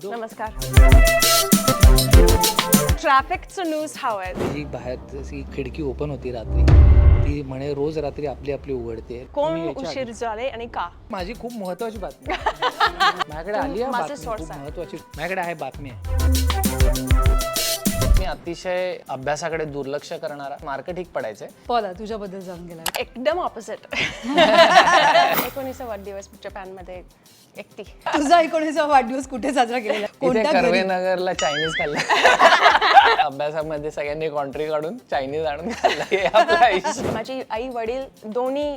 नमस्कार. ट्रॅफिकचं न्यूज हवंय. जी बाहेर जशी खिडकी ओपन होती रात्री, ती म्हणे रोज रात्री आपली आपली उघडते. कोण उशीर झाले आणि का? माझी खूप महत्वाची बातमी माझ्याकडे आली आहे. माझे बातमी source खूप आहे. महत्वाची माझ्याकडे आहे बातमी. मी अतिशय अभ्यासाकडे दुर्लक्ष करणारा. मार्क ठीक पडायचे. पॉला तुझ्याबद्दल जाणून गेला. एकदम ऑपोजिट. 19 वाढदिवस जपानमध्ये एकटी. तुझा 19वा वाढदिवस कुठे साजरा केलेला? इथे कोणत्या घरी? कर्वेनगरला चायनीज खाल्लं. अभ्यासामध्ये सगळ्यांनी कॉन्ट्री काढून चायनीज आणून खाल्लं. हे आपलं आयुष्य. माझी आई वडील दोन्ही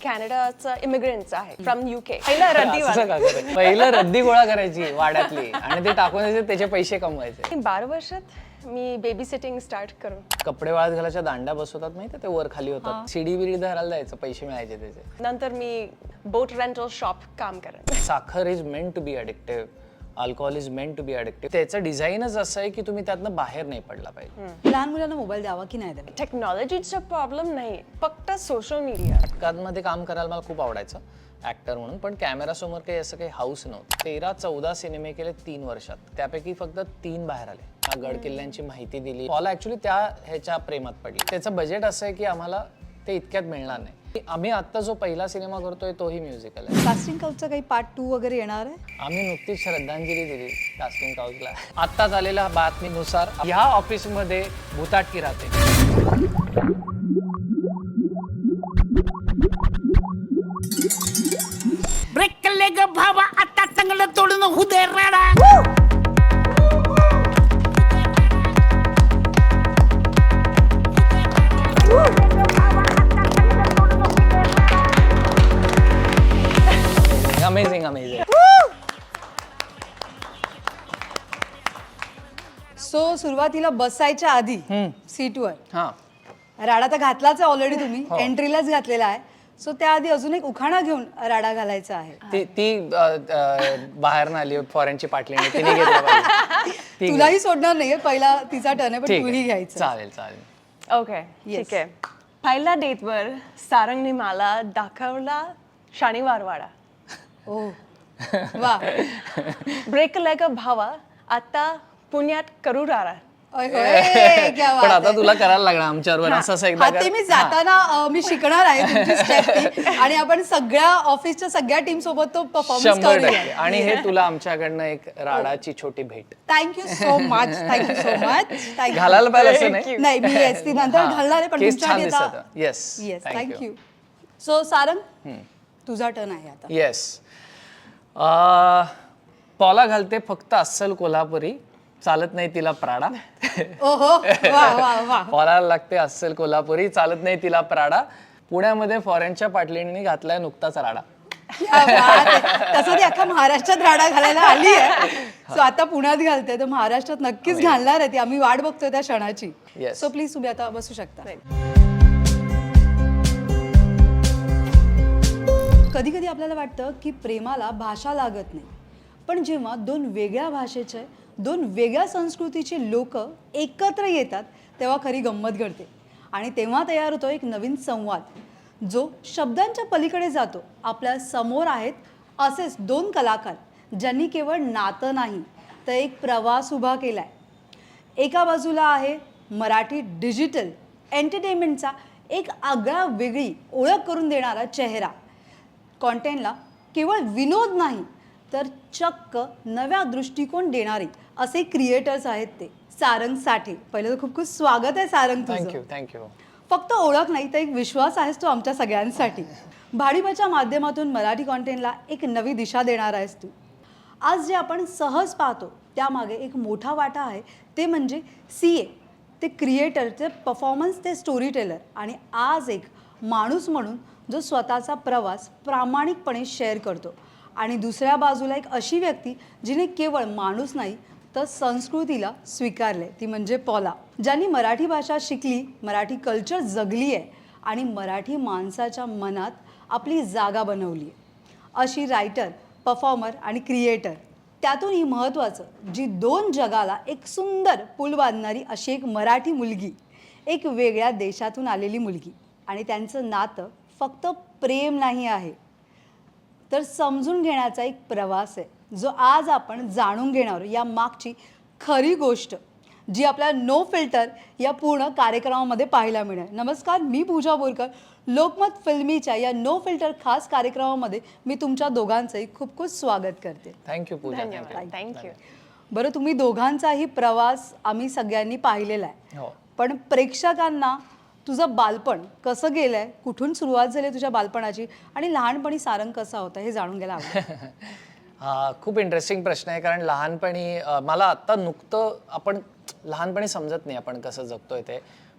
कॅनडाचं इमिग्रंट्स आहे फ्रॉम UK. पहिला रद्दी असं का करायचं? पहिलं रद्दी गोळा करायची वाड्यातली आणि ते टाकून द्यायचे, त्याचे पैसे कमवायचे. 12 वर्षात मी बेबी सिटिंग स्टार्ट करून कपडे वाळत घालायच्या दांड्या बसवतात माहिती, ते वर खाली होतात. सीडी बिडी धरायला जायचं, पैसे मिळायचे त्याचे. नंतर मी बोट रेंटल शॉप काम करेन. साखर is meant to be addictive, alcohol is meant to be addictive. त्याचं डिझाईनच असं आहे की तुम्ही त्यातनं बाहेर नाही पडला पाहिजे. लहान मुलांना मोबाईल द्यावा की नाही द्यावा? टेक्नॉलॉजीचा प्रॉब्लेम नाही, फक्त सोशल मीडिया. नाटकांमध्ये काम करायला मला खूप आवडायचं ऍक्टर म्हणून, पण कॅमेरासमोर काही असं काही हाऊस नव्हतं. 13-14 सिनेमे केले 3 वर्षात, त्यापैकी फक्त 3 बाहेर आले. गड किल्ल्यांची माहिती दिली. पॉला ऍक्च्युली त्या ह्याच्या प्रेमात पडली. त्याचं बजेट असं आहे की आम्हाला ते इतक्यात मिळणार नाही. आम्ही आता जो पहिला सिनेमा करतोय तोही म्युझिकल आहे. कास्टिंग काउचचा काही पार्ट 2 वगैरे येणार आहे? आम्ही नुकतीच श्रद्धांजली दिली कास्टिंग काउचला. आत्ताच आलेल्या बातमीनुसार ह्या ऑफिसमध्ये भूताटकी राहते. ब्रेक केले ग भावा, आता चांगलं तोडून हुदे राडा. Amazing amazing. सो सुरुवातीला बसायच्या आधी सीटवर हा, राडा तर घातलाच आहे ऑलरेडी तुम्ही, एंट्रीलाच घातलेला आहे. सो त्याआधी अजून एक उखाणा घेऊन राडा घालायचा आहे. ती बाहेर ना आली फॉरेनची पाटली, तिने घेतलं पाहिजे. ती तुलाही सोडणार नाहीये, पहिला तिचा टर्न आहे, पण ठीक तूही आहे. घ्यायचं. चालेल चालेल. ओके, ठीक आहे. पहिल्या डेटवर सारंगने मला दाखवला शनिवार वाडा. ओ वा. ब्रेक लायक भावा, आता पुण्यात करू राडा. ओय होय, क्या पण बात आता आहे. तुला करायला लागणार आमच्यावर असं एकदा हा, कर. ते मी जाताना मी शिकणार आहे तुमची स्टेप ती. आणि आपण सगळ्या ऑफिसच्या सगळ्या टीम सोबत तो परफॉर्मन्स 100%. करूया. आणि हे तुला आमच्याकडनं एक राडाची छोटी भेट. Thank you so much. Thank you so much. घालायला पाहिजे असं नाही. नाही मी येस ती नंतर घालणार आहे, पण केस छान तुमच्यासाठी आता दिसत. Yes yes thank you. So Sarang तुझा टर्न आहे आता. येस. पॉला घालते फक्त अस्सल कोल्हापुरी, चालत नाही तिला प्राडा. ओहो वा वा वा. पॉला लागते अस्सल कोल्हापुरी, चालत नाही तिला प्राडा. पुण्यामध्ये फॉरेनच्या पाटलीने घातलाय नुकताच राडा. क्या बात आहे. तसं ती अख्खा महाराष्ट्रात राडा घालायला आली आहे. सो आता पुण्यात घालते, तर महाराष्ट्रात नक्कीच घालणार आहे ती. आम्ही वाट बघतोय त्या क्षणाची. Yes. सो प्लीज तुम्ही आता बसू शकता. कधी कधी आपल्याला वाटतं की प्रेमाला भाषा लागत नाही, पण जेव्हा 2 वेगळ्या भाषेचे 2 वेगळ्या संस्कृतीचे लोक एकत्र येतात तेव्हा खरी गंमत घडते. आणि तेव्हा तयार होतो एक नवीन संवाद जो शब्दांच्या पलीकडे जातो. आपल्या समोर आहेत असेच 2 कलाकार ज्यांनी केवळ नातं नाही तर एक प्रवास उभा केला आहे. एका बाजूला आहे मराठी डिजिटल एंटरटेनमेंटचा एक आगळा वेगळी ओळख करून देणारा चेहरा. कॉन्टेंटला केवळ विनोद नाही तर चक्क नव्या दृष्टिकोन देणारे असे क्रिएटर्स आहेत ते. सारंग साठे, पहिलं तर खूप खूप स्वागत आहे सारंग तुझं. थँक्यू. फक्त ओळख नाही तर एक विश्वास आहेस तो आमच्या सगळ्यांसाठी. भाडीबाच्या माध्यमातून मराठी कॉन्टेंटला एक नवी दिशा देणार आहेस तू. आज जे आपण सहज पाहतो त्यामागे एक मोठा वाटा आहे, ते म्हणजे CA, ते क्रिएटर, ते परफॉर्मन्स, ते स्टोरी टेलर, आणि आज एक माणूस म्हणून जो स्वतःचा प्रवास प्रामाणिकपणे शेअर करतो. आणि दुसऱ्या बाजूला एक अशी व्यक्ती जिने केवळ माणूस नाही तर संस्कृतीला स्वीकारले, ती म्हणजे पॉला, ज्यांनी मराठी भाषा शिकली, मराठी कल्चर जगली आहे आणि मराठी माणसाच्या मनात आपली जागा बनवली आहे. अशी रायटर, परफॉर्मर आणि क्रिएटर, त्यातूनही महत्त्वाचं जी 2 जगाला एक सुंदर पूल बांधणारी अशी एक मराठी मुलगी, एक वेगळ्या देशातून आलेली मुलगी. आणि त्यांचं नातं फक्त प्रेम नाही आहे तर समजून घेण्याचा एक प्रवास आहे. जो आज आपण जाणून घेणार आहोत, या मागची खरी गोष्ट जी आपल्या नो फिल्टर या पूर्ण कार्यक्रमामध्ये पाहायला मिळेल. नमस्कार, मी पूजा बोरकर. लोकमत फिल्मीच्या या नो फिल्टर खास कार्यक्रमामध्ये मी तुमच्या दोघांचंही खूप खूप स्वागत करते. थँक्यू पूजा. धन्यवाद. थँक्यू. बरं, तुम्ही दोघांचाही प्रवास आम्ही सगळ्यांनी पाहिलेला आहे, हो. पण प्रेक्षकांना तुझं बालपण कसं गेलंय, कुठून सुरुवात झाली तुझ्या बालपणाची आणि लहानपणी सारंग कसा होता हे जाणून घ्यायला आवडेल. हा खूप इंटरेस्टिंग प्रश्न आहे, कारण लहानपणी मला आत्ता नुकतं आपण लहानपणी समजत नाही आपण कसं जगतोय ते,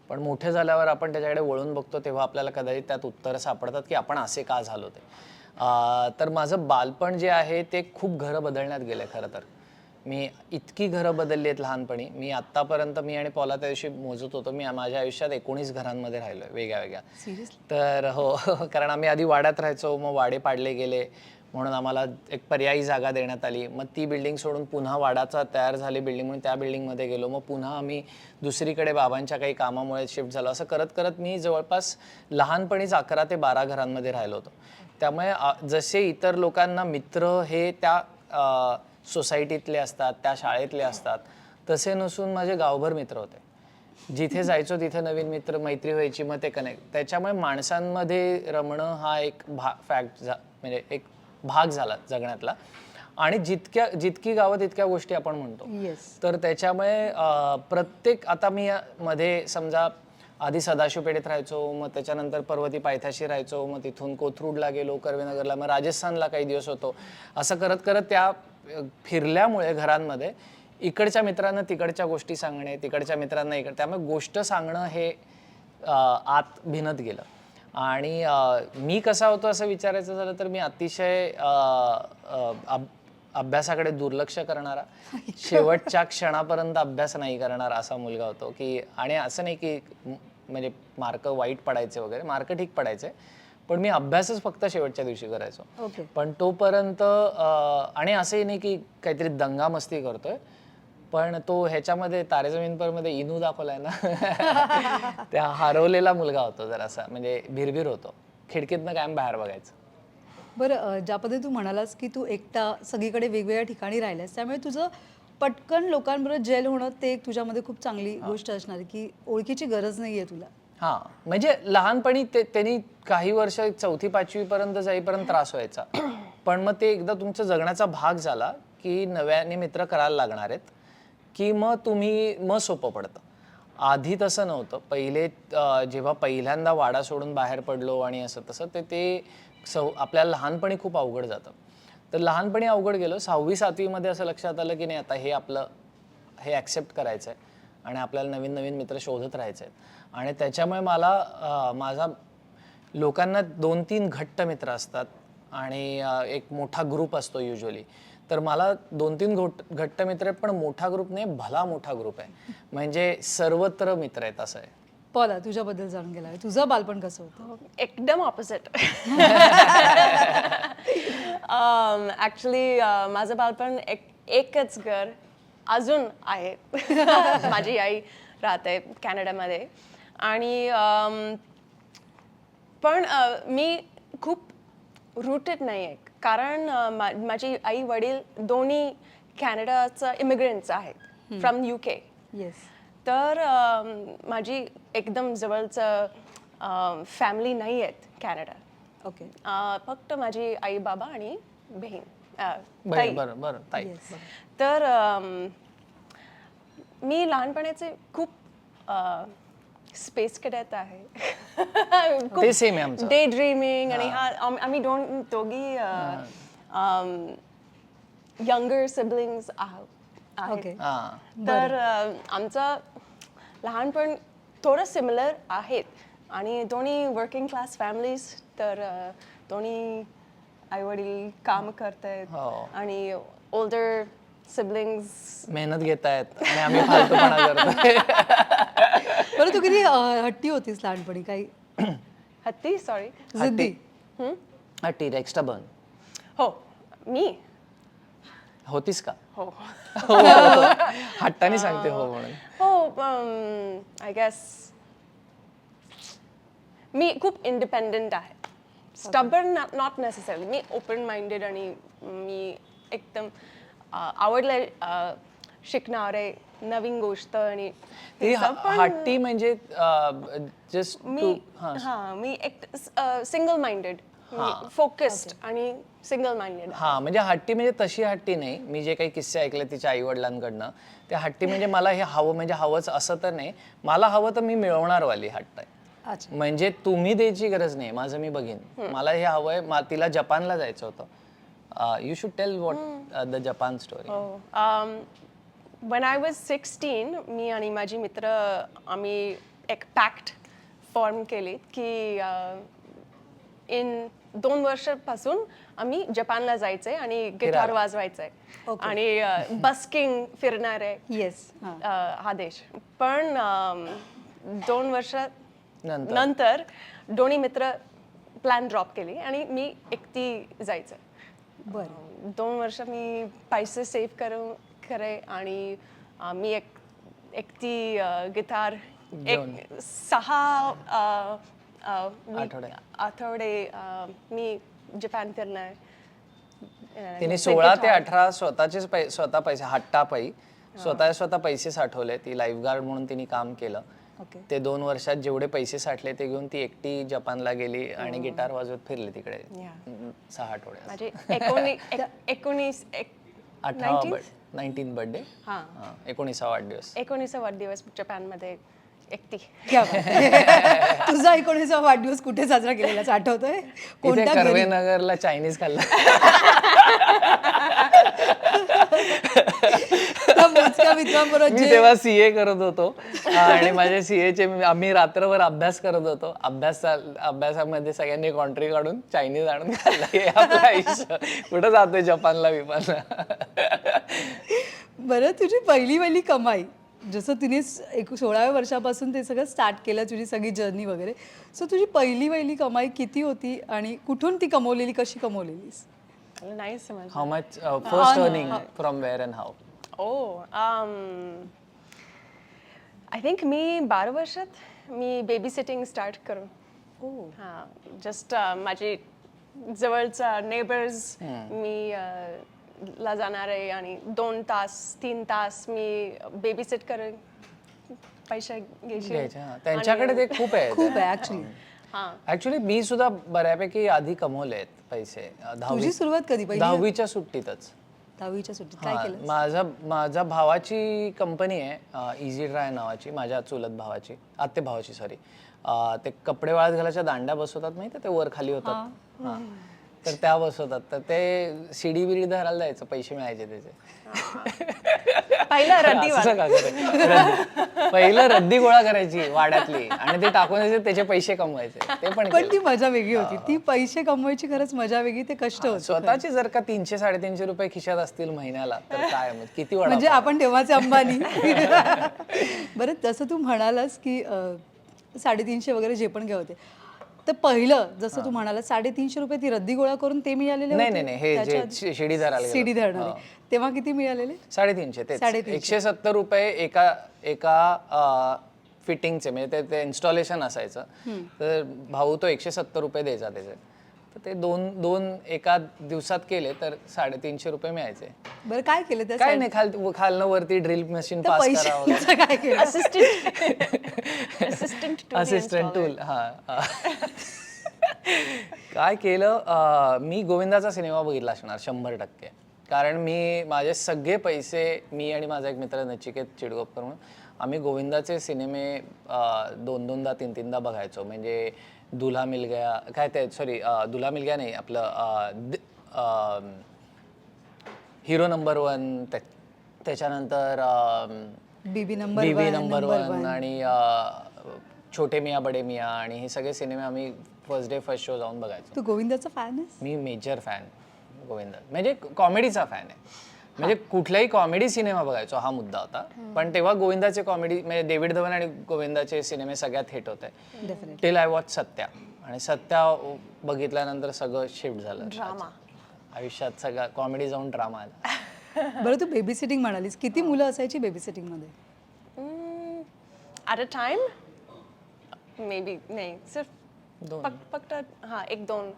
पण मोठे झाल्यावर आपण त्याच्याकडे वळून बघतो तेव्हा आपल्याला कदाचित त्यात उत्तरं सापडतात की आपण असे का झालो ते. तर माझं बालपण जे आहे ते खूप घरं बदलण्यात गेलं खरं तर. मी इतकी घरं बदलली आहेत लहानपणी. मी आत्तापर्यंत मी आणि पॉला त्या दिवशी मोजत होतो, मी माझ्या आयुष्यात 19 घरांमध्ये राहिलोय वेगळ्या वेगळ्या. तर हो, कारण आम्ही आधी वाड्यात राहायचो, मग वाडे पाडले गेले म्हणून आम्हाला एक पर्यायी जागा देण्यात आली. मग ती बिल्डिंग सोडून पुन्हा वाडाचा तयार झाली बिल्डिंग म्हणून त्या बिल्डिंगमध्ये गेलो. मग पुन्हा आम्ही दुसरीकडे बाबांच्या काही कामामुळे शिफ्ट झालो. असं करत करत मी जवळपास लहानपणीच 11 ते 12 घरांमध्ये राहिलो होतो. त्यामुळे जसे इतर लोकांना मित्र हे त्या सोसायटीतले असतात, त्या शाळेतले असतात, तसे नसून माझे गावभर मित्र होते. जिथे जायचो तिथे नवीन मित्र मैत्री व्हायची, मग ते कनेक्ट. त्याच्यामुळे माणसांमध्ये रमणं हा एक म्हणजे एक भाग झाला जगण्यातला. आणि जितकी गावं तितक्या गोष्टी आपण म्हणतो. तर त्याच्यामुळे प्रत्येक, आता मी मध्ये समजा आधी सदाशिव पेठेत राहायचो, मग त्याच्यानंतर पर्वती पायथ्याशी राहायचो, मग तिथून कोथरूडला गेलो, कर्वेनगरला, मग राजस्थानला काही दिवस होतो. असं करत करत त्या फिरल्यामुळे घरांमध्ये इकडच्या मित्रांना तिकडच्या गोष्टी सांगणे, तिकडच्या मित्रांना इकडे, त्यामुळे गोष्ट सांगणं हे आत भिनत गेलं. आणि मी कसा होतो असं विचारायचं झालं तर मी अतिशय अभ्यासाकडे दुर्लक्ष करणारा, शेवटच्या क्षणापर्यंत अभ्यास नाही करणारा असा मुलगा होतो. की आणि असं नाही की म्हणजे मार्क वाईट पडायचे वगैरे, मार्क ठीक पडायचे, पण मी अभ्यासच फक्त शेवटच्या दिवशी करायचो. पण तोपर्यंत आणि असंही नाही की काहीतरी दंगा मस्ती करतोय, पण तो ह्याच्यामध्ये तारे जमीन पर मध्ये इनू दाखवलाय ना, त्या हरवलेला मुलगा होतो जरासा, म्हणजे भिरभिर होतो, खिडकीतनं कायम बाहेर बघायचं. बरं, ज्या पद्धती तू म्हणालास की तू एकटा सगळीकडे वेगवेगळ्या ठिकाणी राहिलास, त्यामुळे तुझं पटकन लोकांबरोबर जेल होणं ते एक तुझ्यामध्ये खूप चांगली गोष्ट असणार की ओळखीची गरज नाही आहे तुला. हां, म्हणजे लहानपणी त्यांनी काही वर्ष 4थी 5वी पर्यंत जाईपर्यंत त्रास व्हायचा, पण मग ते एकदा तुमचा जगण्याचा भाग झाला की नव्याने मित्र करायला लागणार आहेत की मग सोपं पडतं. आधी तसं नव्हतं. पहिले जेव्हा पहिल्यांदा वाडा सोडून बाहेर पडलो आणि असं तसं ते आपल्याला लहानपणी खूप अवघड जातं. तर लहानपणी अवघड गेलो. 6वी 7वी मध्ये असं लक्षात आलं की नाही, आता हे ॲक्सेप्ट करायचं आहे आणि आपल्याला नवीन नवीन मित्र शोधत राहायचे आहेत. आणि त्याच्यामुळे मला लोकांना 2-3 घट्ट मित्र असतात आणि एक मोठा ग्रुप असतो युजली. तर मला 2-3 घट्ट मित्र आहेत, पण मोठा ग्रुप नाही, भला मोठा ग्रुप आहे, म्हणजे सर्वत्र मित्र आहेत असं आहे. पॉला, तुझ्याबद्दल जाणून गेला, तुझं बालपण कसं होतं? एकदम ऑपोजिट. ॲक्च्युली माझं बालपण एकच घर अजून आहे. माझी आई राहते कॅनडामध्ये आणि पण मी खूप रूटेड नाही आहे, कारण माझी आई वडील दोन्ही कॅनडाचं इमिग्रंट्स आहेत, फ्रॉम UK. तर माझी एकदम जवळचं फॅमिली नाही आहेत कॅनडा. ओके. फक्त माझी आई बाबा आणि बहीण, बरं ताई. तर मी लहानपणाचे खूप स्पेस कॅडेट आहे. ते सेम आहे आमचं. डे ड्रीमिंग आणि आम्ही दोघी यंगर सिबलिंग्स आहोत. तर आमचं लहानपण थोडं सिमिलर आहेत आणि दोन्ही वर्किंग क्लास फॅमिलीज. तर दोन्ही आई वडील काम करतात आणि ओल्डर सिबलिंग्स मेहनत घेत आहेत आणि आम्ही फालतूपणा करतोय. बरं, तू किती हट्टी होतीस लहानपणी? काही हत्ती? सॉरी, जिद्दी? हट्टी, एक्स्ट्रा बर्न. हो, मी होतीस का? हो. हट्टाने सांगते हो म्हणून. हो, आय गेस मी खूप इंडिपेंडेंट आहे. Stubborn not necessary. Me open minded आणि मी एकदम आवडलं शिकणारे नवीन गोष्ट आणि ती तसं पण हट्टी म्हणजे जस्ट मी एक सिंगल माइंडेड फोकस्ड आणि सिंगल माइंडेड. हा म्हणजे हट्टी म्हणजे तशी हट्टी नाही. मी जे काही किस्से ऐकले तिच्या आई वडिलांकडनं, ते हट्टी म्हणजे मला हे हवं म्हणजे हवंच असं तर नाही. मला हवं तर मी मिळवणार वाली हट्ट आहे. अच्छा. म्हणजे तुम्ही द्यायची गरज नाही, माझं मी बघीन. मला हे हवंय. तिला जपानला जायचं होतं. You should tell what the Japan story. when I was 16, मी आणि माझी मित्र आम्ही एक पॅक्ट फॉर्म केली की इन 2 वर्षापासून आम्ही जपानला जायचंय आणि गिटार वाजवायचंय आणि बस्किंग फिरणार आहे येस. हा देश. पण 2 वर्षानंतर दोन्ही मित्र प्लॅन ड्रॉप केली आणि मी एकटी जायचं. बरं. 2 वर्ष मी पैसे सेव्ह करे आणि मी एकटी गिटार एक 6 आठवडे मी जपान फिरणार. तिने 16 ते 18 स्वतः पैसे हट्टापायी स्वतः पैसे साठवले. ती लाईफगार्ड म्हणून तिने काम केलं. ते 2 वर्षात जेवढे पैसे साठले ते घेऊन ती एकटी जपानला गेली आणि गिटार वाजवत फिरली तिकडे 6 आठवड्यात. माझे 19 बर्थडे. 19वा वाढदिवस. 19 वाढदिवस जपानमध्ये एकटी. क्या बात आहे. तुझा 19वा वाढदिवस कुठे साजरा केलेलाच आठवतोय? इथे कोणत्या घरी? कर्वेनगरला चायनीज खाल्लं. त्या मोजक्या मित्रांबरोबर मी तेव्हा सीए करत होतो आणि माझ्या सीएचे आम्ही रात्रभर अभ्यास करत होतो. अभ्यासामध्ये सगळ्यांनी कॉन्ट्री काढून चायनीज आणून खाल्लं. हे आपलं आयुष्य. कुठं जातोय जपानला विपानला. बरं, तुझी पहिली कमाई, जसं तिने 16व्या वर्षापासून ते सगळं स्टार्ट केलं, तुझी सगळी जर्नी वगैरे, सो तुझी पहिली कमाई किती होती आणि कुठून ती कमवलेली, कशी कमवलेलीस? नाही समज. How much first earning from where and how? I think मी 12 वर्षात मी बेबी सिटिंग स्टार्ट करून. जस्ट माझे जवळचा नेबर्स मी ला जाणार आहे आणि 2 तास 3 तास मी बेबी सिट करून पैसे घ्यायचे. त्यांच्याकडे ते खूप आहे ऍक्च्युली. ऍक्च्युली मी सुद्धा बऱ्यापैकी आधी कमवलेत पैसे. तुझी सुरुवात कधी? 10वीच्या सुट्टीतच. 10वीच्या सुट्टीत काय केलं? माझ्या भावाची कंपनी आहे इझी ड्राय नावाची, माझ्या चुलत भावाची, आत्ते भावाची सॉरी. ते कपडे वाळत घालायच्या दांड्या बसवतात माहिती, ते वर खाली होतात. तर त्या बसवतात. तर ते सीडी बिडी धरायला जायचं, पैसे मिळायचे त्याचे. पहिलं रद्दी गोळा करायची वाड्यातली आणि ते टाकून द्यायचे, त्याचे पैसे कमवायचे. ते पण ती मजा वेगळी होती. ती पैसे कमवायची खरंच मजा वेगळी. ते कष्ट होतं. स्वतःची जर का 300-350 रुपये खिशात असतील महिन्याला तर काय किती वडा. म्हणजे आपण तेव्हाचे अंबानी. बरं, जसं तू म्हणालास की 350 वगैरे जे पण काय होते, तर पहिलं जसं तू म्हणाला 350 रुपये ती रद्दी गोळा करून ते मिळालेले? नाही, हे जे शिडी धरायला सीडी धरणारे तेव्हा किती मिळालेले? 350. 170 रुपये एका फिटिंगचे, म्हणजे ते इन्स्टॉलेशन असायचं. तर भाऊ तो 170 रुपये द्यायचा त्याचे. तर ते दोन एका दिवसात केले तर 350 रुपये मिळायचे. बरं, काय केलं त्या? काय नाही, खालनं वरती ड्रिल मशीन पास करावं. काय केलं? Assistant tool. काय केलं, मी गोविंदाचा सिनेमा बघितला असणार 100%. कारण माझे सगळे पैसे, मी आणि माझा एक मित्र नचिकेत चिडगोपकर म्हणून, आम्ही गोविंदाचे सिनेमे 2-2दा 3-3दा बघायचो. म्हणजे दुल्हा मिल गया, काय ते सॉरी दुल्हा मिल गया नाही, आपलं हिरो नंबर 1, त्याच्यानंतर बीबी नंबर 1 आणि छोटे मिया बडे मिया, आणि हे सगळे सिनेमे आम्ही फर्स्ट डे फर्स्ट शो जाऊन बघायचो. तू गोविंदाचा फॅन आहेस? मी मेजर फॅन गोविंदा, म्हणजे कॉमेडीचा फॅन आहे. म्हणजे कुठलाही कॉमेडी सिनेमा बघायचो, हा मुद्दा होता. पण तेव्हा गोविंदाचे कॉमेडी, म्हणजे डेव्हिड धवन आणि गोविंदाचे सिनेमे सगळ्यात हिट होते. Till I watch Satya. आणि सत्या बघितल्यानंतर सगळं शिफ्ट झालं. ड्रामा आयुष्यात सगळं कॉमेडी जाऊन ड्रामा आला. बरं, तू बेबी सिटिंग म्हणालीस, किती मुलं असायची बेबी सिटिंग मध्ये? At a time may be नाही, सिर्फ फक्त 1-2.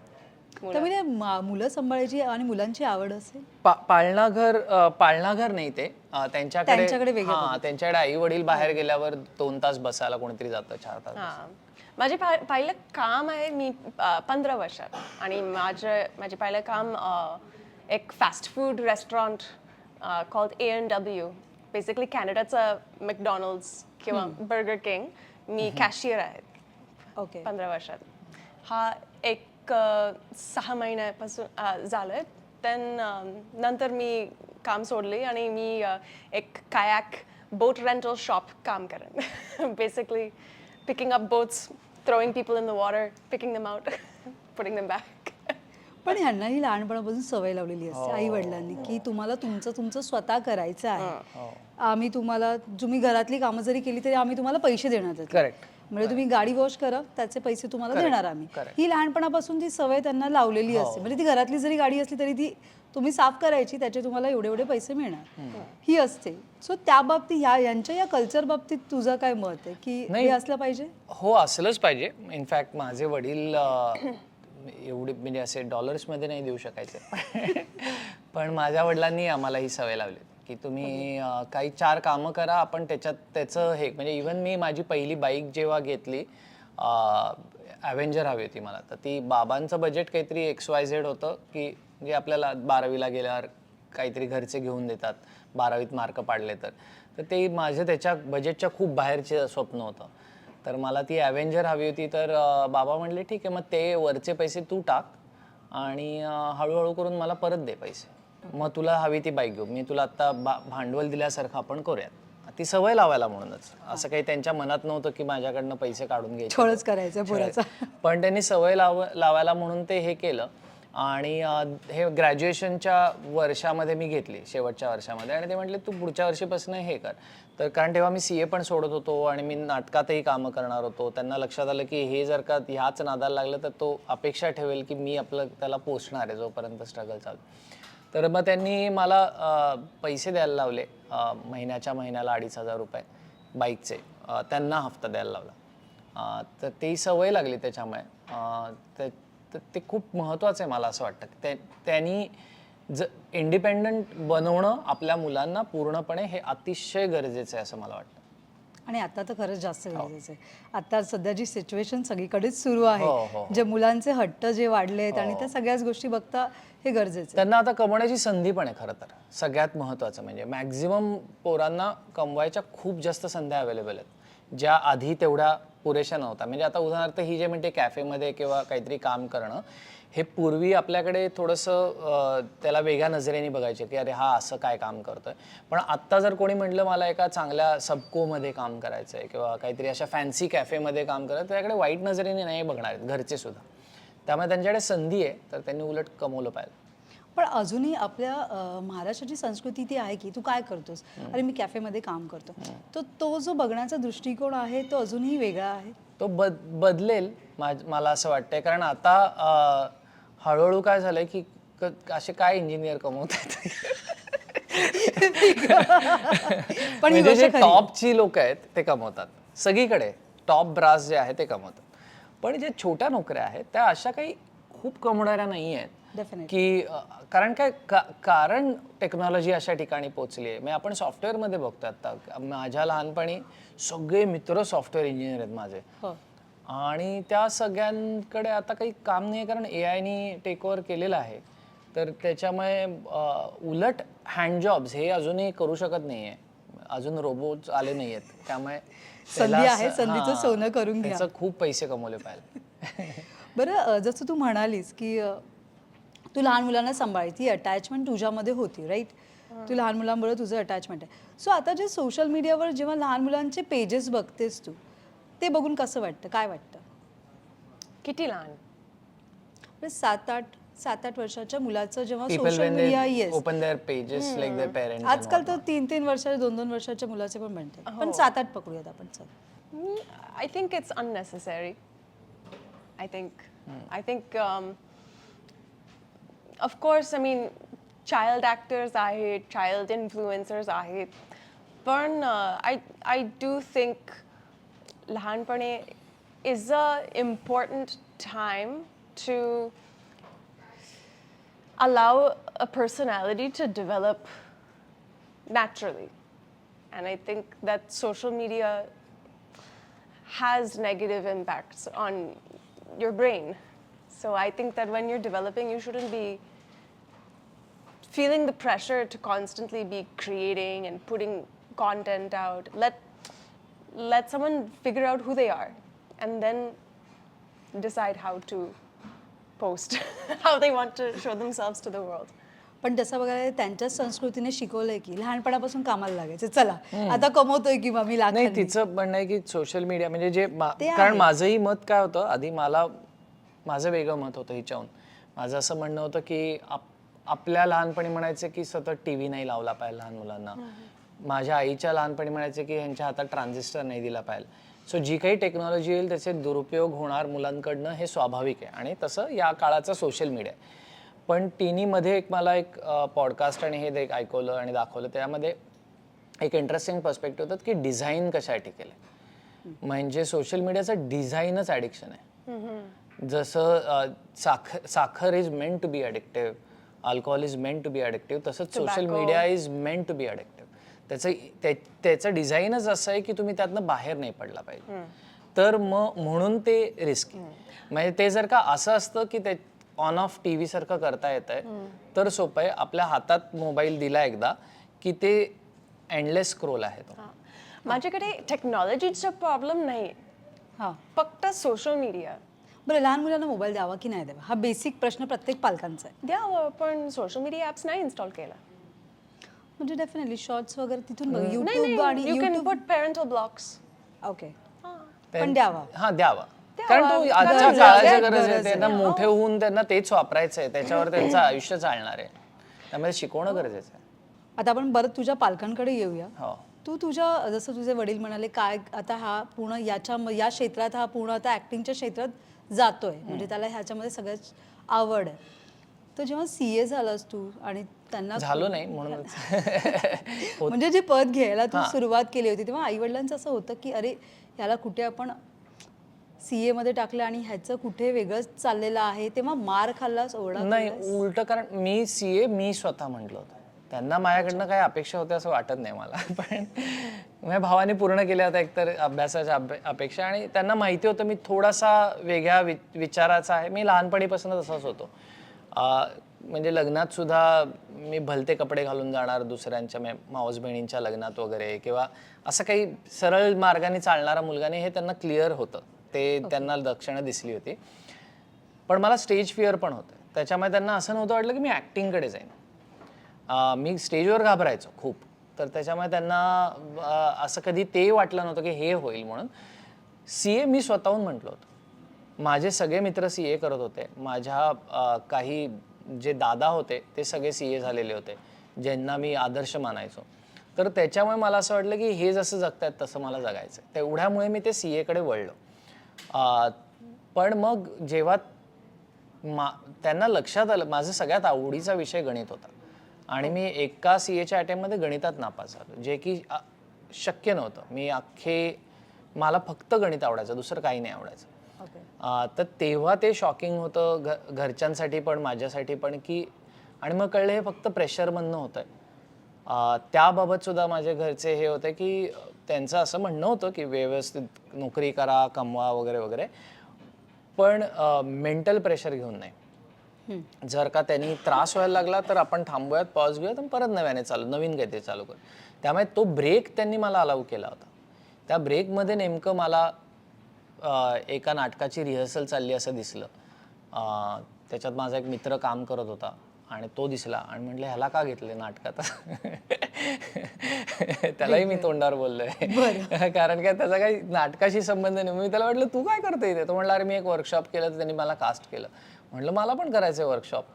त्यामुळे मुलं सांभाळायची आणि मुलांची आवड असेल. पाळणाघर नाही ते त्यांच्याकडे वेगळं त्यांच्याकडे आई वडील बाहेर गेल्यावर 2 तास बसायला कोणीतरी जातं, 4 तास. हां माझे पहिलं काम आहे मी 15 वर्षात आणि माझे पहिलं काम एक fast food restaurant called A&W, basically कॅनडाचं मॅकडॉनल्ड्स किंवा बर्गर किंग. मी कॅशियर आहे ओके. 15 वर्षात. हा एक 6 महिन्यापासून झालं. नंतर मी काम सोडले आणि मी एक कायाक बोट रेंटल शॉप काम करेन. Basically picking up boats, throwing people in the water, picking them out, putting them back. पण ह्यांनाही लहानपणापासून सवय लावलेली असते आई वडिलांनी की तुम्हाला तुमचं स्वतः करायचं आहे. आम्ही तुम्ही घरातली कामं जरी केली तरी आम्ही तुम्हाला पैसे देणार आहेत. करेक्ट. म्हणजे तुम्ही गाडी वॉश करा त्याचे पैसे तुम्हाला देणार आम्ही. ही लहानपणापासून ती सवय त्यांना लावलेली असते. म्हणजे ती घरातली जरी गाडी असली तरी ती तुम्ही साफ करायची, त्याचे तुम्हाला एवढे पैसे मिळणार ही असते. सो त्या बाबतीत यांच्या या कल्चर बाबतीत तुझं काय मत आहे की हे असलं पाहिजे? हो, असलंच पाहिजे. इनफॅक्ट माझे वडील एवढे म्हणजे असे डॉलर्समध्ये नाही देऊ शकायचे, पण माझ्या वडिलांनी आम्हाला ही सवय लावली की तुम्ही काही 4 कामं करा, आपण त्याचं हे म्हणजे इव्हन मी माझी पहिली बाईक जेव्हा घेतली, ॲव्हेंजर हवी होती मला, तर ती बाबांचं बजेट काहीतरी XYZ होतं की जे आपल्याला 12वीला गेल्यावर काहीतरी घरचे घेऊन देतात, 12वीत मार्क पाडले तर ते माझं त्याच्या बजेटच्या खूप बाहेरचे स्वप्न होतं. तर मला ती ॲव्हेंजर हवी होती. तर बाबा म्हणले ठीक आहे, मग ते वरचे पैसे तू टाक आणि हळूहळू करून मला परत दे पैसे, मग तुला हवी ती बाईक घेऊ, मी तुला आत्ता भांडवल दिल्यासारखं आपण करूयात. ती सवय लावायला म्हणूनच. असं काही त्यांच्या मनात नव्हतं की माझ्याकडनं पैसे काढून घ्यायचे, छळच करायचं पोराचा. पण त्यांनी सवय लावायला म्हणून ते हे केलं. आणि हे ग्रॅज्युएशनच्या वर्षामध्ये मी घेतली, शेवटच्या वर्षामध्ये, आणि ते म्हटले तू पुढच्या वर्षीपासून हे कर. तर कारण तेव्हा मी CA पण सोडत होतो आणि मी नाटकातही कामं करणार होतो. त्यांना लक्षात आलं की हे जर का ह्याच नादाला लागलं तर तो अपेक्षा ठेवेल की मी त्याला पोचणार आहे जोपर्यंत स्ट्रगल चालू. तर मग त्यांनी मला पैसे द्यायला लावले, महिन्याला 2,500 रुपये बाईकचे त्यांना हफ्ता द्यायला लावला. तर ती सवय लागली त्याच्यामुळे. तर ते खूप महत्त्वाचं आहे मला असं वाटतं. त्यांनी इंडिपेंडंट बनवणं आपल्या मुलांना पूर्णपणे हे अतिशय गरजेचं आहे असं मला वाटतं. आणि आता तर खरंच जास्त गरजेचं आहे. आता सध्या जी सिच्युएशन सगळीकडेच सुरू आहे, जे मुलांचे हट्ट जे वाढले आहेत आणि त्या सगळ्याच गोष्टी बघता हे गरजेचं आहे. त्यांना आता कमवण्याची संधी पण आहे. खरं तर सगळ्यात महत्त्वाचं म्हणजे मॅक्झिमम पोरांना कमवायच्या खूप जास्त संध्या अवेलेबल आहेत, ज्या आधी तेवढ्या पुरेशा नव्हता. म्हणजे आता उदाहरणार्थ ही जे म्हणते कॅफेमध्ये किंवा काहीतरी काम करणं, हे पूर्वी आपल्याकडे थोडंसं त्याला वेगळ्या नजरेने बघायचे की अरे हा असं काय काम करतोय. पण आत्ता जर कोणी म्हटलं मला एका चांगल्या सबकोमध्ये काम करायचं आहे किंवा काहीतरी अशा फॅन्सी कॅफेमध्ये काम करायचं, त्याकडे वाईट नजरेने नाही बघणार आहेत घरचे सुद्धा. त्यामुळे त्यांच्याकडे संधी आहे, तर त्यांनी उलट कमवलं पाहिजे. पण अजूनही आपल्या महाराष्ट्राची संस्कृती ती आहे की तू काय करतोस, अरे मी कॅफेमध्ये काम करतो. तो जो बघण्याचा दृष्टिकोन आहे तो अजूनही वेगळा आहे. तो बदलेल मला असं वाटतंय. कारण आता हळूहळू काय झालंय की असे काय इंजिनियर कमवतात पण म्हणजे जे टॉपची लोक आहेत ते कमवतात सगळीकडे, टॉप ब्रास जे आहे ते कमवतात. पण जे छोट्या नोकऱ्या आहेत त्या अशा काही खूप कमवणाऱ्या नाही आहेत की कारण काय कारण टेक्नॉलॉजी अशा ठिकाणी पोहोचली आहे. म्हणजे आपण सॉफ्टवेअरमध्ये बघतो आता, माझ्या लहानपणी सगळे मित्र सॉफ्टवेअर इंजिनियर आहेत माझे, आणि त्या सगळ्यांकडे आता काही काम नाही आहे कारण AI टेक ओव्हर केलेलं आहे. तर त्याच्यामुळे उलट हँड जॉब्स हे अजूनही करू शकत नाही आहे, अजून रोबोट आले नाही आहेत. त्यामुळे संधी आहे, संधीचं सोनं करून घ्या, त्याचं खूप पैसे कमवले पाहिजे. बरं, जसं तू म्हणालीस की तू लहान मुलांना सांभाळायची, ती अटॅचमेंट तुझ्यामध्ये होती, राईट? तू लहान मुलांबरोबर तुझं अटॅचमेंट आहे. सो आता जे सोशल मीडियावर जेव्हा लहान मुलांचे पेजेस बघतेस तू, ते बघून कसं वाटतं, काय वाटतं? किती लहान? 7-8 वर्षाच्या मुलाचं जेव्हा social media open their pages like their parents, आजकाल तर 3-3 वर्षाचे 2-2 वर्षाच्या मुलाचे पण बनतात, पण 7-8 पकडूयात आपण. चल, I think it's unnecessary. I think of course, I mean, child actors आहेत, child influencers आहेत, पण I do think लहानपणी is a important time to allow a personality to develop naturally. And I think that social media has negative impacts on your brain. So I think that when you're developing, you shouldn't be feeling the pressure to constantly be creating and putting content out. Let someone figure out who they are and then decide how to post, how they want to show themselves to the world. पण तसं बघायला त्यांच्याच संस्कृतीने शिकवलंय की लहानपणापासून कामाला लागायचं, चला आता कमवतोय किंवा मी नाही, लाखांनी. तिचं म्हणणं आहे की सोशल मीडिया म्हणजे जे ते कारण आहे. माझंही मत काय होतं आधी, माझं वेगळं मत होतं हिच्याहून. माझं असं म्हणणं होतं की आपल्या लहानपणी म्हणायचं की सतत टीव्ही नाही लावला पाहिजे लहान मुलांना. माझ्या आईच्या लहानपणी म्हणायचं की ह्यांच्या हातात ट्रान्झिस्टर नाही दिला पाहिजे. सो जी काही टेक्नॉलॉजी येईल त्याचे दुरुपयोग होणार मुलांकडनं हे स्वाभाविक आहे, आणि तसं या काळाचा सोशल मीडिया. पण टीनीमध्ये मला एक पॉडकास्ट आणि हे ऐकवलं आणि दाखवलं. त्यामध्ये एक इंटरेस्टिंग पर्स्पेक्टिव्ह होतं की डिझाईन कशासाठी केलं. म्हणजे सोशल मिडियाचं डिझाईनच ॲडिक्शन आहे. जसं साखर is meant to be addictive, alcohol is meant to be addictive, तसंच social media is meant to be addictive. त्याचं डिझाईनच असं आहे की तुम्ही त्यातनं बाहेर नाही पडला पाहिजे. तर मग म्हणून ते रिस्की. म्हणजे ते जर का असं असतं की ते ऑन ऑफ टी व्ही सारखं करता येत आहे तर सोपं आहे. आपल्या हातात मोबाईल दिला एकदा की ते एंडलेस स्क्रोल आहे तो. माझ्याकडे टेक्नॉलॉजीचा प्रॉब्लेम नाही, हां, फक्त सोशल मीडिया. बरं, लहान मुलांना मोबाईल द्यावा की नाही द्यावा हा बेसिक प्रश्न प्रत्येक पालकांचा आहे. द्यावं, पण सोशल मीडिया ॲप्स नाही इन्स्टॉल केला. म्हणजे डेफिनेटली शॉर्ट्स वगैरे तिथून नाही, युट्यूब आणि you can put parental blocks. Okay, पण द्यावा. हा, द्यावा. कारण तो आजच्या काळाची गरज आहे. त्यांना मोठे होऊन त्यांना तेच वापरायचं आहे, त्याच्यावर त्यांचं आयुष्य चालणार आहे. त्यामुळे शिकवणं गरजेचं आहे. आता आपण परत तुझ्या पालकांकडे येऊया. हो. तू तुझ्या जसं तुझे वडील म्हणाले काय आता हा पूर्ण या क्षेत्रात हा पूर्ण आता ऍक्टिंगच्या क्षेत्रात जातोय, म्हणजे त्याला ह्याच्यामध्ये सगळ्याच आवड आहे. तर जेव्हा CA झालास तू आणि त्यांना झालो नाही म्हणूनच म्हणजे जे पद घ्यायला तू सुरुवात केली होती तेव्हा आई वडिलांचं असं होतं की अरे ह्याला कुठे आपण CA मध्ये टाकलं आणि ह्याचं कुठे वेगळंच चाललेलं आहे, तेव्हा मार खाल्लास, ओरडा नाही, खाल्लास? उलट. कारण मी CA मी स्वतः म्हटलं होतं. त्यांना माझ्याकडनं काही अपेक्षा होत्या असं वाटत नाही मला. पण माझ्या भावाने पूर्ण केल्या होत्या एकतर अभ्यासाच्या अपेक्षा, आणि त्यांना माहिती होतं मी थोडासा वेगळ्या विचाराचा आहे. मी लहानपणीपासून तसाच होतो. म्हणजे लग्नात सुद्धा मी भलते कपडे घालून जाणार दुसऱ्यांच्या मावस बहिणींच्या लग्नात वगैरे, किंवा असं काही सरळ मार्गाने चालणारा मुलगा नाही हे त्यांना क्लिअर होतं. ते त्यांना लक्षणं दिसली होती. पण मला स्टेज फिअर पण होतं. त्याच्यामुळे त्यांना असं नव्हतं वाटलं की मी ॲक्टिंगकडे जाईन. मी स्टेजवर घाबरायचो खूप. तर त्याच्यामुळे त्यांना असं कधी ते वाटलं नव्हतं की हे होईल म्हणून. CA मी स्वतःहून म्हटलं होतं. माझे सगळे मित्र CA करत होते. माझ्या काही जे दादा होते ते सगळे CA झालेले होते, ज्यांना मी आदर्श मानायचो. तर त्याच्यामुळे मला असं वाटलं की हे जसं जगतायत तसं मला जगायचं. तेवढ्यामुळे मी ते CA कडे वळलो. पण मग जेव्हा त्यांना लक्षात आलं, माझं सगळ्यात आवडीचा विषय गणित होता आणि मी एका CAच्या अटेम्प्टमध्ये गणितात नापास झालो, जे की शक्य नव्हतं. मला फक्त गणित आवडायचं, दुसरं काही नाही आवडायचं. तर तेव्हा ते शॉकिंग होतं घरच्यांसाठी पण माझ्यासाठी पण, की आणि मग कळलं हे फक्त प्रेशरमधनं होतंय. त्याबाबत सुद्धा माझे घरचे हे होते की त्यांचं असं म्हणणं होतं की व्यवस्थित नोकरी करा, कमवा वगैरे वगैरे, पण मेंटल प्रेशर घेऊन नाही. जर का त्यांनी त्रास व्हायला लागला तर आपण थांबूयात, पॉज घेऊयात आणि परत नव्याने नवीन काहीतरी चालू करू. त्यामुळे तो ब्रेक त्यांनी मला अलाउ केला होता. त्या ब्रेकमध्ये नेमकं मला एका नाटकाची रिहर्सल चालली असं दिसलं. त्याच्यात माझा एक मित्र काम करत होता आणि तो दिसला आणि म्हटलं ह्याला का घेतले नाटकात. त्यालाही मी तोंडावर बोललोय, कारण काय त्याचा काही नाटकाशी संबंध नाही. मी त्याला म्हटलं तू काय करते इथे. तो म्हटलं अरे मी एक वर्कशॉप केलं तर त्यांनी मला कास्ट केलं. म्हटलं मला पण करायचं आहे वर्कशॉप,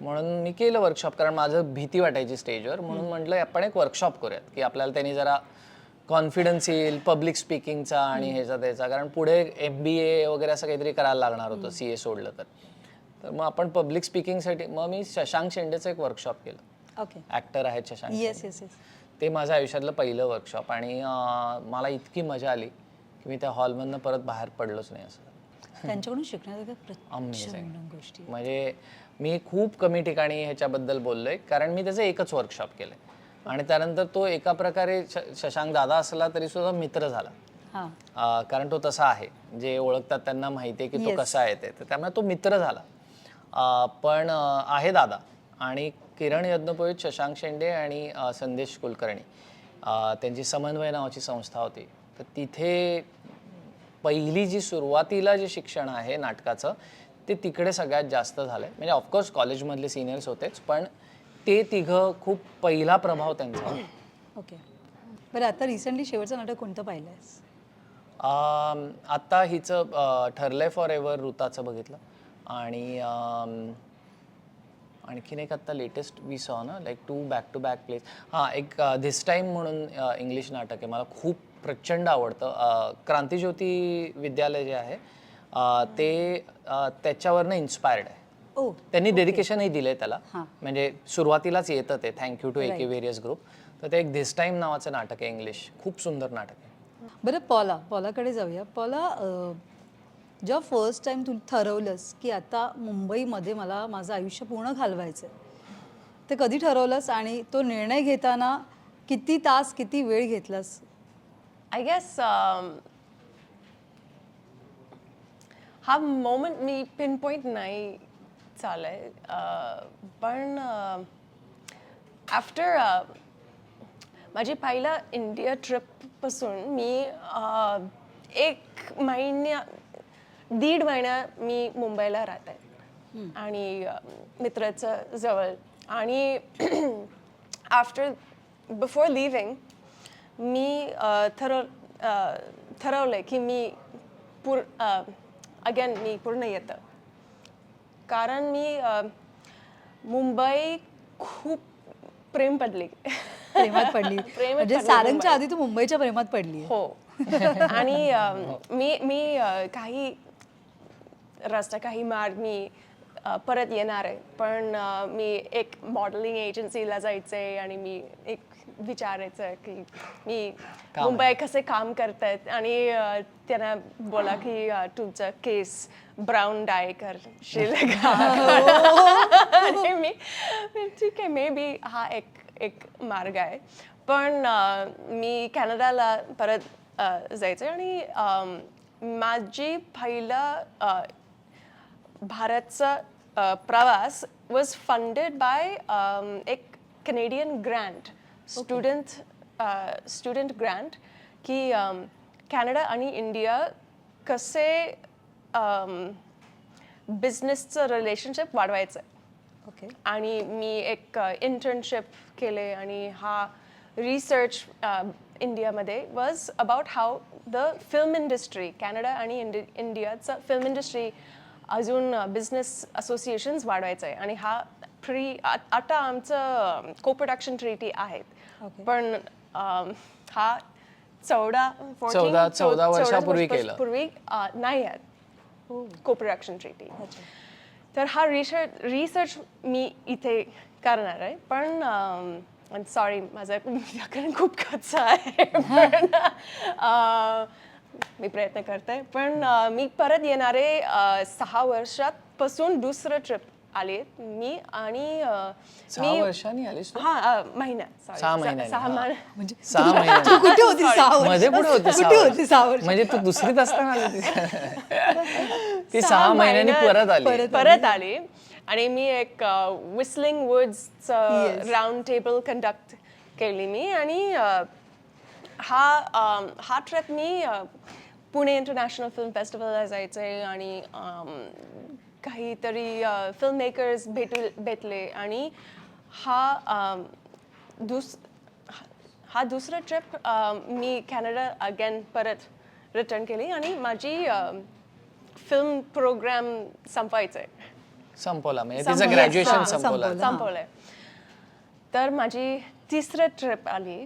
म्हणून मी केलं वर्कशॉप. कारण माझं भीती वाटायची स्टेजवर, म्हणून म्हटलं आपण एक वर्कशॉप करूयात की आपल्याला त्यांनी जरा कॉन्फिडन्स येईल पब्लिक स्पीकिंगचा आणि ह्याचा त्याचा. कारण पुढे MBA वगैरे असं काहीतरी करायला लागणार होतं CA सोडलं तर मग आपण पब्लिक स्पीकिंगसाठी मग मी शशांक शेंडेचं एक वर्कशॉप केलं. ओके, ऍक्टर आहेत शशांक. Yes yes yes. ते माझ्या आयुष्यातलं पहिलं वर्कशॉप आणि मला इतकी मजा आली की मी त्या हॉलमधनं परत बाहेर पडलोच नाही. असं त्यांच्याकडून शिकण्यासारख्या अमेझिंग प्रचंड गोष्टी. म्हणजे मी खूप कमी ठिकाणी ह्याच्याबद्दल बोललोय, कारण मी त्याचं एकच वर्कशॉप केलंय आणि त्यानंतर तो एका प्रकारे शशांक दादा असला तरी सुद्धा मित्र झाला. कारण तो तसा आहे, जे ओळखतात त्यांना माहिती आहे की तो कसा आहे ते, तर त्यामुळे तो मित्र झाला. पण आहे दादा आणि किरण यज्ञपुरोहित, शशांक शेंडे आणि संदेश कुलकर्णी, त्यांची समन्वय नावाची संस्था होती. तर तिथे पहिली जी सुरुवातीला जे शिक्षण आहे नाटकाचं ते तिकडे सगळ्यात जास्त झालंय. म्हणजे ऑफकोर्स कॉलेजमधले सिनियर्स होतेच, पण ते तिघं खूप पहिला प्रभाव त्यांचा होता. ओके. बरं, आता रिसेंटली शेवटचं नाटक कोणतं पाहिलं आहेस? आत्ता हिचं ठरलंय फॉर एव्हर ऋताचं बघितलं आणि आणखीन एक आत्ता लेटेस्ट वी सॉ ना, like 2 back to back place. हां, एक धिस टाईम म्हणून इंग्लिश नाटक आहे, मला खूप प्रचंड आवडतं. क्रांतिज्योती विद्यालय जे आहे ते त्याच्यावरनं इन्स्पायर्ड आहे. त्यांनी डेडिकेशनही दिलंय त्याला, म्हणजे सुरुवातीलाच येतं ते thank you to AK various group. तर ते एक धिस टाईम नावाचं नाटक आहे इंग्लिश, खूप सुंदर नाटक आहे. बरं, पॉलाकडे जाऊया. पॉला, जेव्हा फर्स्ट टाइम तू ठरवलंस की आता मुंबईमध्ये मला माझं आयुष्य पूर्ण घालवायचं आहे, ते कधी ठरवलंस आणि तो निर्णय घेताना किती तास किती वेळ घेतलास? आय गेस हा मोमेंट मी पिनपॉइंट नाही चालय, पण आफ्टर माझी पहिला इंडिया ट्रिपपासून मी 1.5 महिना मी मुंबईला राहत आहे आणि मित्राचं जवळ. आणि बिफोर लिव्हिंग मी ठरवलं की मी मी पूर्ण येतं, कारण मी मुंबई खूप प्रेमात पडली. म्हणजे सारंगच्या आधी तू मुंबईच्या प्रेमात पडली. हो. आणि मी काही रस्ता, काही मार्ग मी परत येणार आहे, पण मी एक मॉडेलिंग एजन्सीला जायचंय आणि मी एक विचारायचं की मी मुंबई कसे काम करतात, आणि त्यांना बोला की तुमचं केस ब्राऊन डाय करशील का. आणि मी ठीक आहे, मे बी हा एक मार्ग आहे. पण मी कॅनडाला परत जायचं आणि माझी पहिला भारतचा प्रवास वॉज फंडेड बाय एक कॅनेडियन ग्रँट, स्टुडंट ग्रँट, की कॅनडा आणि इंडिया कसे बिझनेसचं रिलेशनशिप वाढवायचं. ओके. आणि मी एक इंटर्नशिप केले आणि हा रिसर्च इंडियामध्ये was about how the film industry, Canada आणि इंडियाचं फिल्म इंडस्ट्री अजून बिझनेस असोसिएशन्स वाढवायचं आहे. आणि हा आता आमचं को प्रोडक्शन ट्रीटी आहेत, पण हा 14 वर्षापूर्वी केलं नाही आहेत को प्रोडक्शन ट्रीटी. तर हा रिसर्च मी इथे करणार आहे. पण सॉरी, माझं व्याकरण खूप कच्चं आहे, पण मी प्रयत्न करते. पण मी परत येणारे 6 वर्षांपासून दुसरं ट्रिप आले मी. आणि 6 वर्षांनी आलीस तू? महिना 6 महिन्यांनी. 6 महिने. म्हणजे 6 महिन्यांनी. तू कुठे होती 6 वर्ष? मध्ये कुठे होती 6 कुठे होती 6 वर्ष? म्हणजे तू दुसरीत असताना आली ती 6 महिन्यांनी परत आली. आणि मी एक विस्लिंग वुड्सचं राऊंड टेबल कंडक्ट केली मी. आणि हा ट्रिप मी पुणे इंटरनॅशनल फिल्म फेस्टिवलला जायचंय आणि काहीतरी फिल्म मेकर्स भेटले. आणि हा दुसरा ट्रिप मी कॅनडा अगेन परत रिटर्न केली आणि माझी फिल्म प्रोग्राम संपवला, म्हणजे तिचं ग्रॅज्युएशन संपवलंय. तर माझी तिसरी ट्रिप आली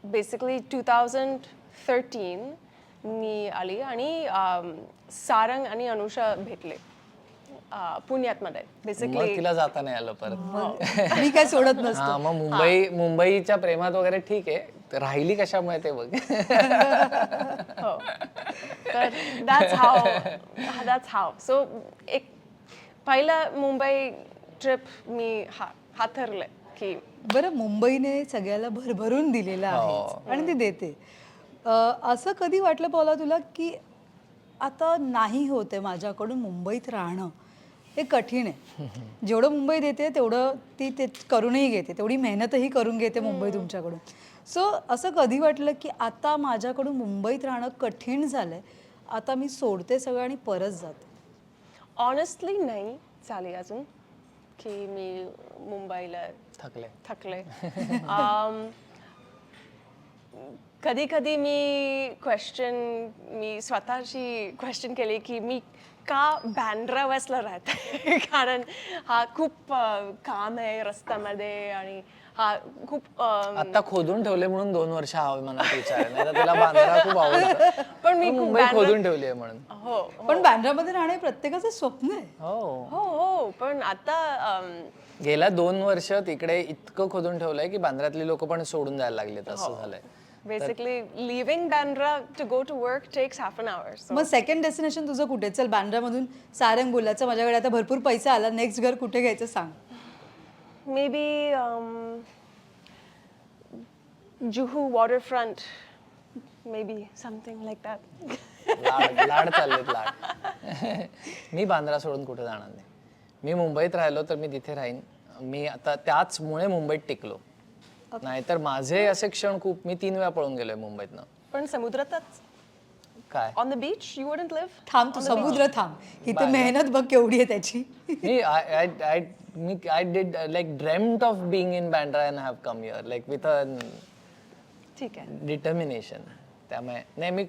बेसिकली 2013 मी आली. आणि सारंग आणि अनुषा भेटले पुण्यात मध्ये. बेसिकली तिला जाता नाही आलं परत. मी काय सोडत नसतो. मग मुंबईच्या प्रेमात वगैरे ठीक आहे, राहिली कशामुळे ते बघ. हो तर दॅट्स हाव सो एक पहिला मुंबई ट्रिप मी हातरलंय की बरं, मुंबईने सगळ्याला भरभरून दिलेलं आहे आणि ती देते. असं कधी वाटलं पॉला तुला की आता नाही होते माझ्याकडून मुंबईत राहणं, हे कठीण आहे, जेवढं मुंबई देते तेवढं ती ते करूनही घेते, तेवढी मेहनतही करून घेते मुंबई तुमच्याकडून. सो असं कधी वाटलं की आता माझ्याकडून मुंबईत राहणं कठीण झालंय, आता मी सोडते सगळं आणि परत जाते? ऑनेस्टली नाही झाली अजून की मी मुंबईला थकले. कधी कधी मी स्वतःशी क्वेश्चन केले की मी का बँड्रा वेस्टला राहते. कारण हा खूप काम आहे रस्त्यामध्ये आणि हा खूप आता खोदून ठेवले म्हणून 2 वर्ष हवे मला विचार, नाही तर तिला बांद्रा खूप आवडतं, पण मी खूप मुंबई खोदून ठेवली आहे म्हणून. हो पण बँड्रामध्ये राहणे प्रत्येकाचं स्वप्न आहे. हो, हो पण आता गेल्या 2 वर्ष तिकडे इतकं खोदून ठेवलंय की बांद्र्यातली लोक पण सोडून जायला लागलेत, असं झालंय. Basically living Bandra to go to work takes half an hour. मग सेकंड डेस्टिनेशन तुझं कुठे? चल, बँड्रामधून सारंग बोलायचं, माझ्याकडे आता भरपूर पैसा आला, नेक्स्ट घर कुठे घ्यायचं सांग. Maybe Juhu waterfront, maybe something like that. लाड चाललेत लाड. मी बांद्रा सोडून कुठे जाणार नाही. मी मुंबईत राहिलो तर मी तिथे राहीन. मी आता त्याचमुळे मुंबईत टिकलो, नाहीतर माझे असे क्षण खूप, मी 3 वेळा पळून गेलोय मुंबईतनं. पण समुद्रातच काय on the beach you wouldn't live. थांब, तू समुद्र थांब, इथे मेहनत बघ केवढी आहे त्याची. I did like dreamt of being in Bandra and have come here like with a ठीक आहे. डिटर्मिनेशन. त्यामुळे नाही, मी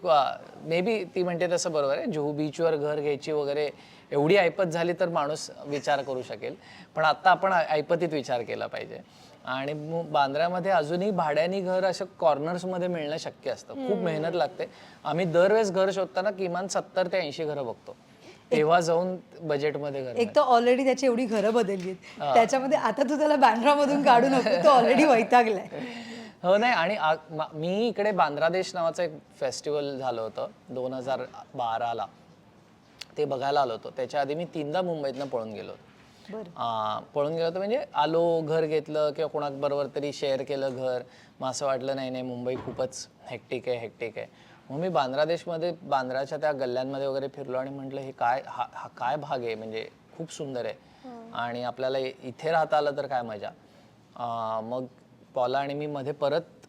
मे बी ती म्हणते तसं बरोबर आहे, जुहू बीचवर घर घ्यायची वगैरे एवढी ऐपत झाली तर माणूस विचार करू शकेल, पण आता आपण ऐपतीत विचार केला पाहिजे. आणि बांद्र्यामध्ये अजूनही भाड्यानी घर अशा कॉर्नर्समध्ये मिळणं शक्य असतं, खूप मेहनत लागते. आम्ही दरवेळेस घर शोधताना किमान 70 ते 80 घरं बघतो, तेव्हा जाऊन बजेटमध्ये घर. एक तर ऑलरेडी त्याची एवढी घरं बदलली आहेत, त्याच्यामध्ये आता तू त्याला बँड्रामधून काढू नको, तो ऑलरेडी वैतागलाय. हो नाही, आणि मी इकडे बांद्रादेश नावाचं एक फेस्टिवल झालं होतं 2012ला, ते बघायला आलो होतो. त्याच्या आधी मी 3दा मुंबईतनं पळून गेलो होतो. पळून गेलो होतो म्हणजे आलो, घर घेतलं किंवा कोणाबरोबर तरी शेअर केलं घर, मग असं वाटलं नाही नाही मुंबई खूपच हेक्टिक आहे. मग मी बांद्रादेशमध्ये बांद्राच्या त्या गल्ल्यांमध्ये वगैरे फिरलो आणि म्हटलं हे काय, हा काय भाग आहे, म्हणजे खूप सुंदर आहे आणि आपल्याला इथे राहता आलं तर काय मजा. मग पॉला आणि मी मध्ये परत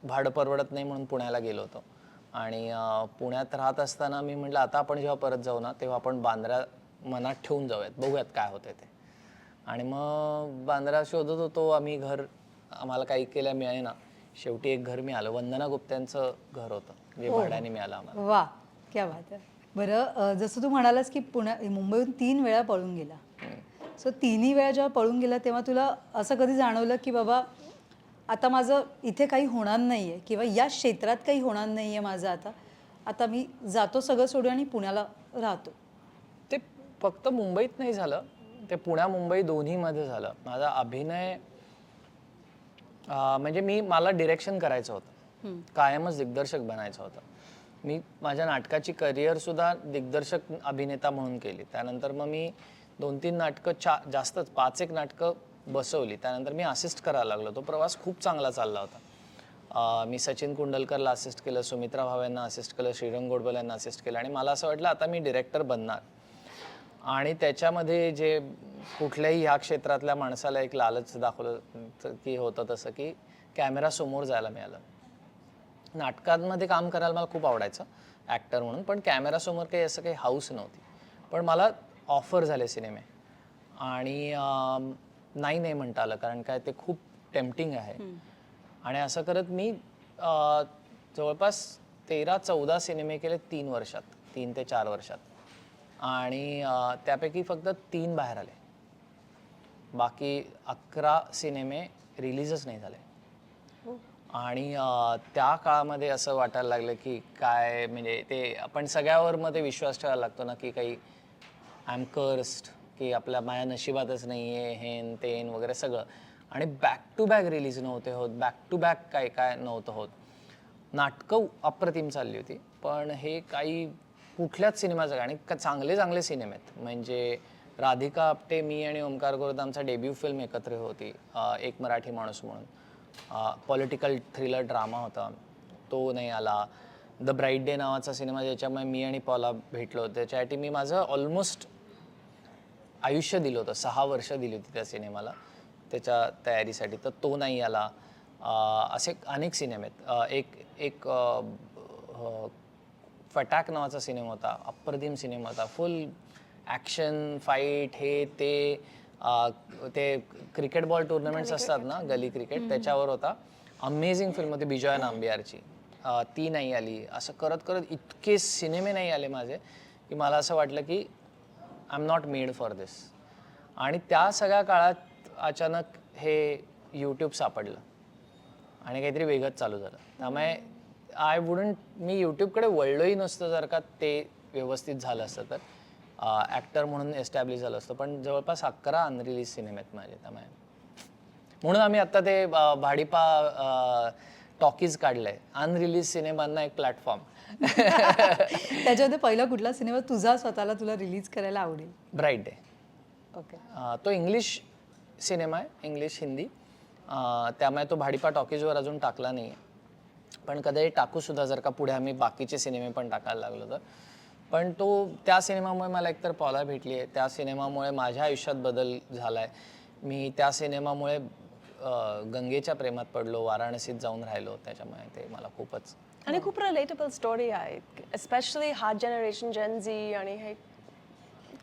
भाडं परवडत नाही म्हणून पुण्याला गेलो होतो. आणि पुण्यात राहत असताना मी म्हटलं आता आपण जेव्हा परत जाऊ ना तेव्हा आपण बांद्रा मनात ठेवून जाऊयात, बघूयात काय होतंय ते. आणि मग बांद्रा शोधत होतो आम्ही घर, आम्हाला काही केल्या मिळेना. शेवटी एक घर मिळालं, वंदना गुप्त्यांचं घर होतं जे भाड्याने मिळालं आम्हाला. वा, क्या बात आहे. बरं, जसं तू म्हणालास की मुंबईहून 3 वेळा पळून गेला, सो 3ही वेळा जेव्हा पळून गेला तेव्हा तुला असं कधी जाणवलं की बाबा आता माझं इथे काही होणार नाही आहे किंवा या क्षेत्रात काही होणार नाही आहे माझं, आता मी जातो सगळं सोडून आणि पुण्याला राहतो? ते फक्त मुंबईत नाही झालं, ते पुण्या मुंबई दोन्हीमध्ये झालं. माझा अभिनय म्हणजे मला डिरेक्शन करायचं होतं, कायमच दिग्दर्शक बनायचं होतं. मी माझ्या नाटकाची करिअर सुद्धा दिग्दर्शक अभिनेता म्हणून केली. त्यानंतर मग मी 2-3 नाटकं, जास्तच 5-1 नाटकं बसवली. त्यानंतर मी असिस्ट करायला लागलो. तो प्रवास खूप चांगला चालला होता. मी सचिन कुंडलकरला असिस्ट केलं, सुमित्रा भाव यांना असिस्ट केलं, श्रीरंग गोडबोले यांना असिस्ट केलं आणि मला असं वाटलं आता मी डिरेक्टर बनणार. आणि त्याच्यामध्ये जे कुठल्याही ह्या क्षेत्रातल्या माणसाला एक लालच दाखवलं की होतं तसं की कॅमेरा समोर जायला मिळालं. नाटकांमध्ये काम करायला मला खूप आवडायचं ॲक्टर म्हणून, पण कॅमेरासमोर काही असं काही हाऊस नव्हती. पण मला ऑफर झाले सिनेमे आणि नाही म्हणता आलं, कारण काय ते खूप टेम्पटिंग आहे. आणि असं करत मी जवळपास 13-14 सिनेमे केले 3 वर्षात, 3 ते 4 वर्षात. आणि त्यापैकी फक्त 3 बाहेर आले, बाकी 11 सिनेमे रिलीजच नाही झाले. आणि त्या काळामध्ये असं वाटायला लागलं की काय, म्हणजे ते आपण सगळ्यावर मध्ये विश्वास ठेवायला लागतो ना की काही आय एम कर्स्ड, की आपल्या माझ्या नशिबातच नाही आहे हेन तेन वगैरे सगळं. आणि बॅक टू बॅक रिलीज नव्हते होत, बॅक टू बॅक काय काय नव्हतं होत. नाटकं अप्रतिम चालली होती, पण हे काही कुठल्याच सिनेमाचं आणि चांगले चांगले सिनेमे आहेत. म्हणजे राधिका आपटे, मी आणि ओमकार गोरद आमचा डेब्यू फिल्म एकत्र होती, एक मराठी माणूस म्हणून. पॉलिटिकल थ्रिलर ड्रामा होता, तो नाही आला. द ब्राईट डे नावाचा सिनेमा ज्याच्यामुळे मी आणि पॉला भेटलो, त्याच्यासाठी मी माझं ऑलमोस्ट आयुष्य दिलं होतं, 6 वर्ष दिली होती त्या सिनेमाला त्याच्या तयारीसाठी, तर तो नाही आला. असे अनेक सिनेमे आहेत. एक फटाक नावाचा सिनेमा होता, अप्रतिम सिनेमा होता, फुल ॲक्शन फाईट हे ते क्रिकेट बॉल टुर्नामेंट्स असतात ना, गली क्रिकेट, त्याच्यावर होता. अमेझिंग फिल्म होती बिजॉय नांबियारची, ती नाही आली. असं करत करत इतके सिनेमे नाही आले माझे की मला असं वाटलं की I am not made for this. आणि त्या सगळ्या काळात अचानक हे यूट्यूब सापडलं आणि काहीतरी वेगळंच चालू झालं. त्यामुळे मी यूट्यूबकडे वळलोही नसतं जर का ते व्यवस्थित झालं असतं तर, ॲक्टर म्हणून एस्टॅब्लिश झालं असतं. पण जवळपास 11 अनरिलीज सिनेमे आहेत माझे. त्यामुळे म्हणून आम्ही आत्ता ते भाडीपा टॉकीज काढलंय, अनरिलीज सिनेमांना एक प्लॅटफॉर्म. त्याच्यामध्ये पहिला कुठला सिनेमा तुझा स्वतःला तुला रिलीज करायला आवडेल? Bright day. ओके. तो इंग्लिश सिनेमा आहे, इंग्लिश हिंदी, त्यामुळे तो भाडीपा टॉकीजवर अजून टाकला नाही आहे. पण कधी टाकूसुद्धा जर का पुढे आम्ही बाकीचे सिनेमे पण टाकायला लागलो तर. पण त्या सिनेमामुळे मला एकतर पॉला भेटली आहे, त्या सिनेमामुळे माझ्या आयुष्यात बदल झाला आहे. मी त्या सिनेमामुळे गंगेच्या प्रेमात पडलो, वाराणसीत जाऊन राहिलो, त्याच्यामुळे ते मला खूपच. आणि खूप रिलेटेबल स्टोरी आहे, एस्पेशली हा जनरेशन जेन झी, आणि हे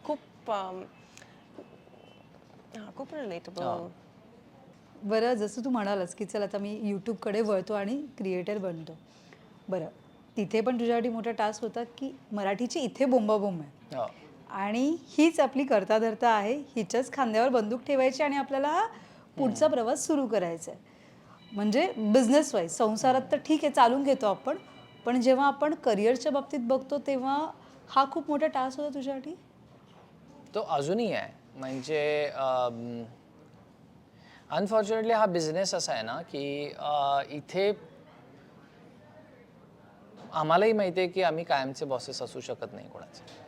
खूप खूप रिलेटेबल. बरं, जसं तू म्हणालस की चल आता मी यूट्यूबकडे वळतो आणि क्रिएटर बनतो. बरं, तिथे पण तुझ्यासाठी मोठा टास्क होता की मराठीची इथे बोंबाबोंब आहे आणि हीच आपली करता धरता आहे, हिच्याच खांद्यावर बंदूक ठेवायची आणि आपल्याला हा पुढचा प्रवास सुरू करायचा आहे. म्हणजे बिझनेस वाईज संसारात तर ठीक आहे चालून घेतो आपण, पण जेव्हा आपण करिअरच्या बाबतीत बघतो तेव्हा हा खूप मोठा टास्क होता तुझ्यासाठी? तो अजूनही आहे. म्हणजे अनफॉर्च्युनेटली हा बिझनेस असा आहे ना की इथे आम्हालाही माहिती आहे की आम्ही कायमचे बॉसेस असू शकत नाही कोणाचे.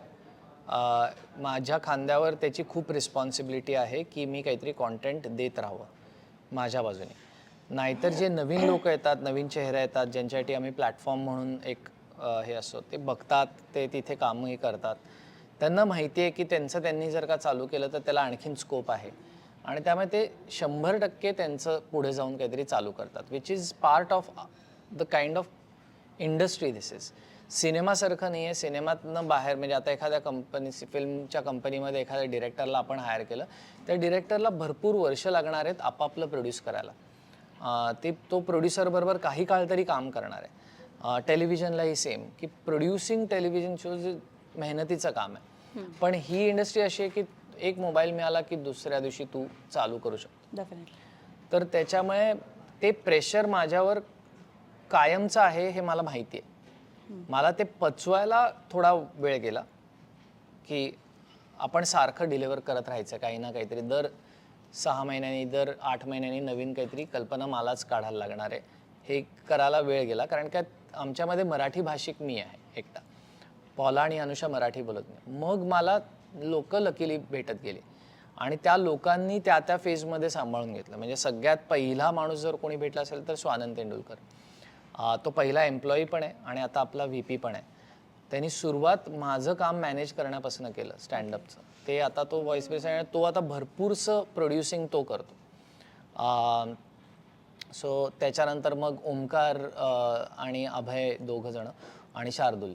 माझ्या खांद्यावर त्याची खूप रिस्पॉन्सिबिलिटी आहे की मी काहीतरी कॉन्टेंट देत राहावं माझ्या बाजूने. नाहीतर जे नवीन लोक येतात, नवीन चेहरे येतात, ज्यांच्यासाठी आम्ही प्लॅटफॉर्म म्हणून एक हे असतो, ते बघतात, ते तिथे कामही करतात. त्यांना माहिती आहे की त्यांनी जर का चालू केलं तर त्याला आणखीन स्कोप आहे आणि त्यामुळे ते 100% त्यांचं पुढे जाऊन काहीतरी चालू करतात, which is part of the kind of industry this is. सिनेमासारखं नाही आहे. सिनेमातनं बाहेर म्हणजे आता एखाद्या फिल्मच्या कंपनीमध्ये एखाद्या डिरेक्टरला आपण हायर केलं, त्या डिरेक्टरला भरपूर वर्ष लागणार आहेत आपापलं प्रोड्यूस करायला. तो प्रोड्युसरबरोबर काही काळ तरी काम करणार आहे. टेलिव्हिजनलाही सेम, की प्रोड्युसिंग टेलिव्हिजन शोज मेहनतीचं काम आहे. पण ही इंडस्ट्री अशी आहे की एक मोबाईल मिळाला की दुसऱ्या दिवशी तू चालू करू शकतो. डेफिनेटली. तर त्याच्यामुळे ते प्रेशर माझ्यावर कायमचं आहे हे मला माहिती आहे. मला ते पचवायला थोडा वेळ गेला की आपण सारखं डिलिव्हर करत राहायचं काही ना काहीतरी. दर 6 महिन्यांनी, दर 8 महिन्यांनी नवीन काहीतरी कल्पना मलाच काढायला लागणार आहे. हे करायला वेळ गेला कारण का आमच्यामध्ये मराठी भाषिक मी आहे एकटा. पॉला आणि अनुषा मराठी बोलत नाही. मग मला लोक लकीली भेटत गेली आणि त्या लोकांनी त्या फेजमध्ये सांभाळून घेतलं. म्हणजे सगळ्यात पहिला माणूस जर कोणी भेटला असेल तर स्वानंद तेंडुलकर. तो पहिला एम्प्लॉई पण आहे आणि आता आपला VP पण आहे. त्यांनी सुरुवात माझं काम मॅनेज करण्यापासून केलं स्टँडअपचं. ते आता तो व्हॉइस प्रेसिडेंट, तो आता भरपूरसं प्रोड्युसिंग तो करतो. सो त्याच्यानंतर मग ओमकार आणि अभय दोघंजणं आणि शार्दूल.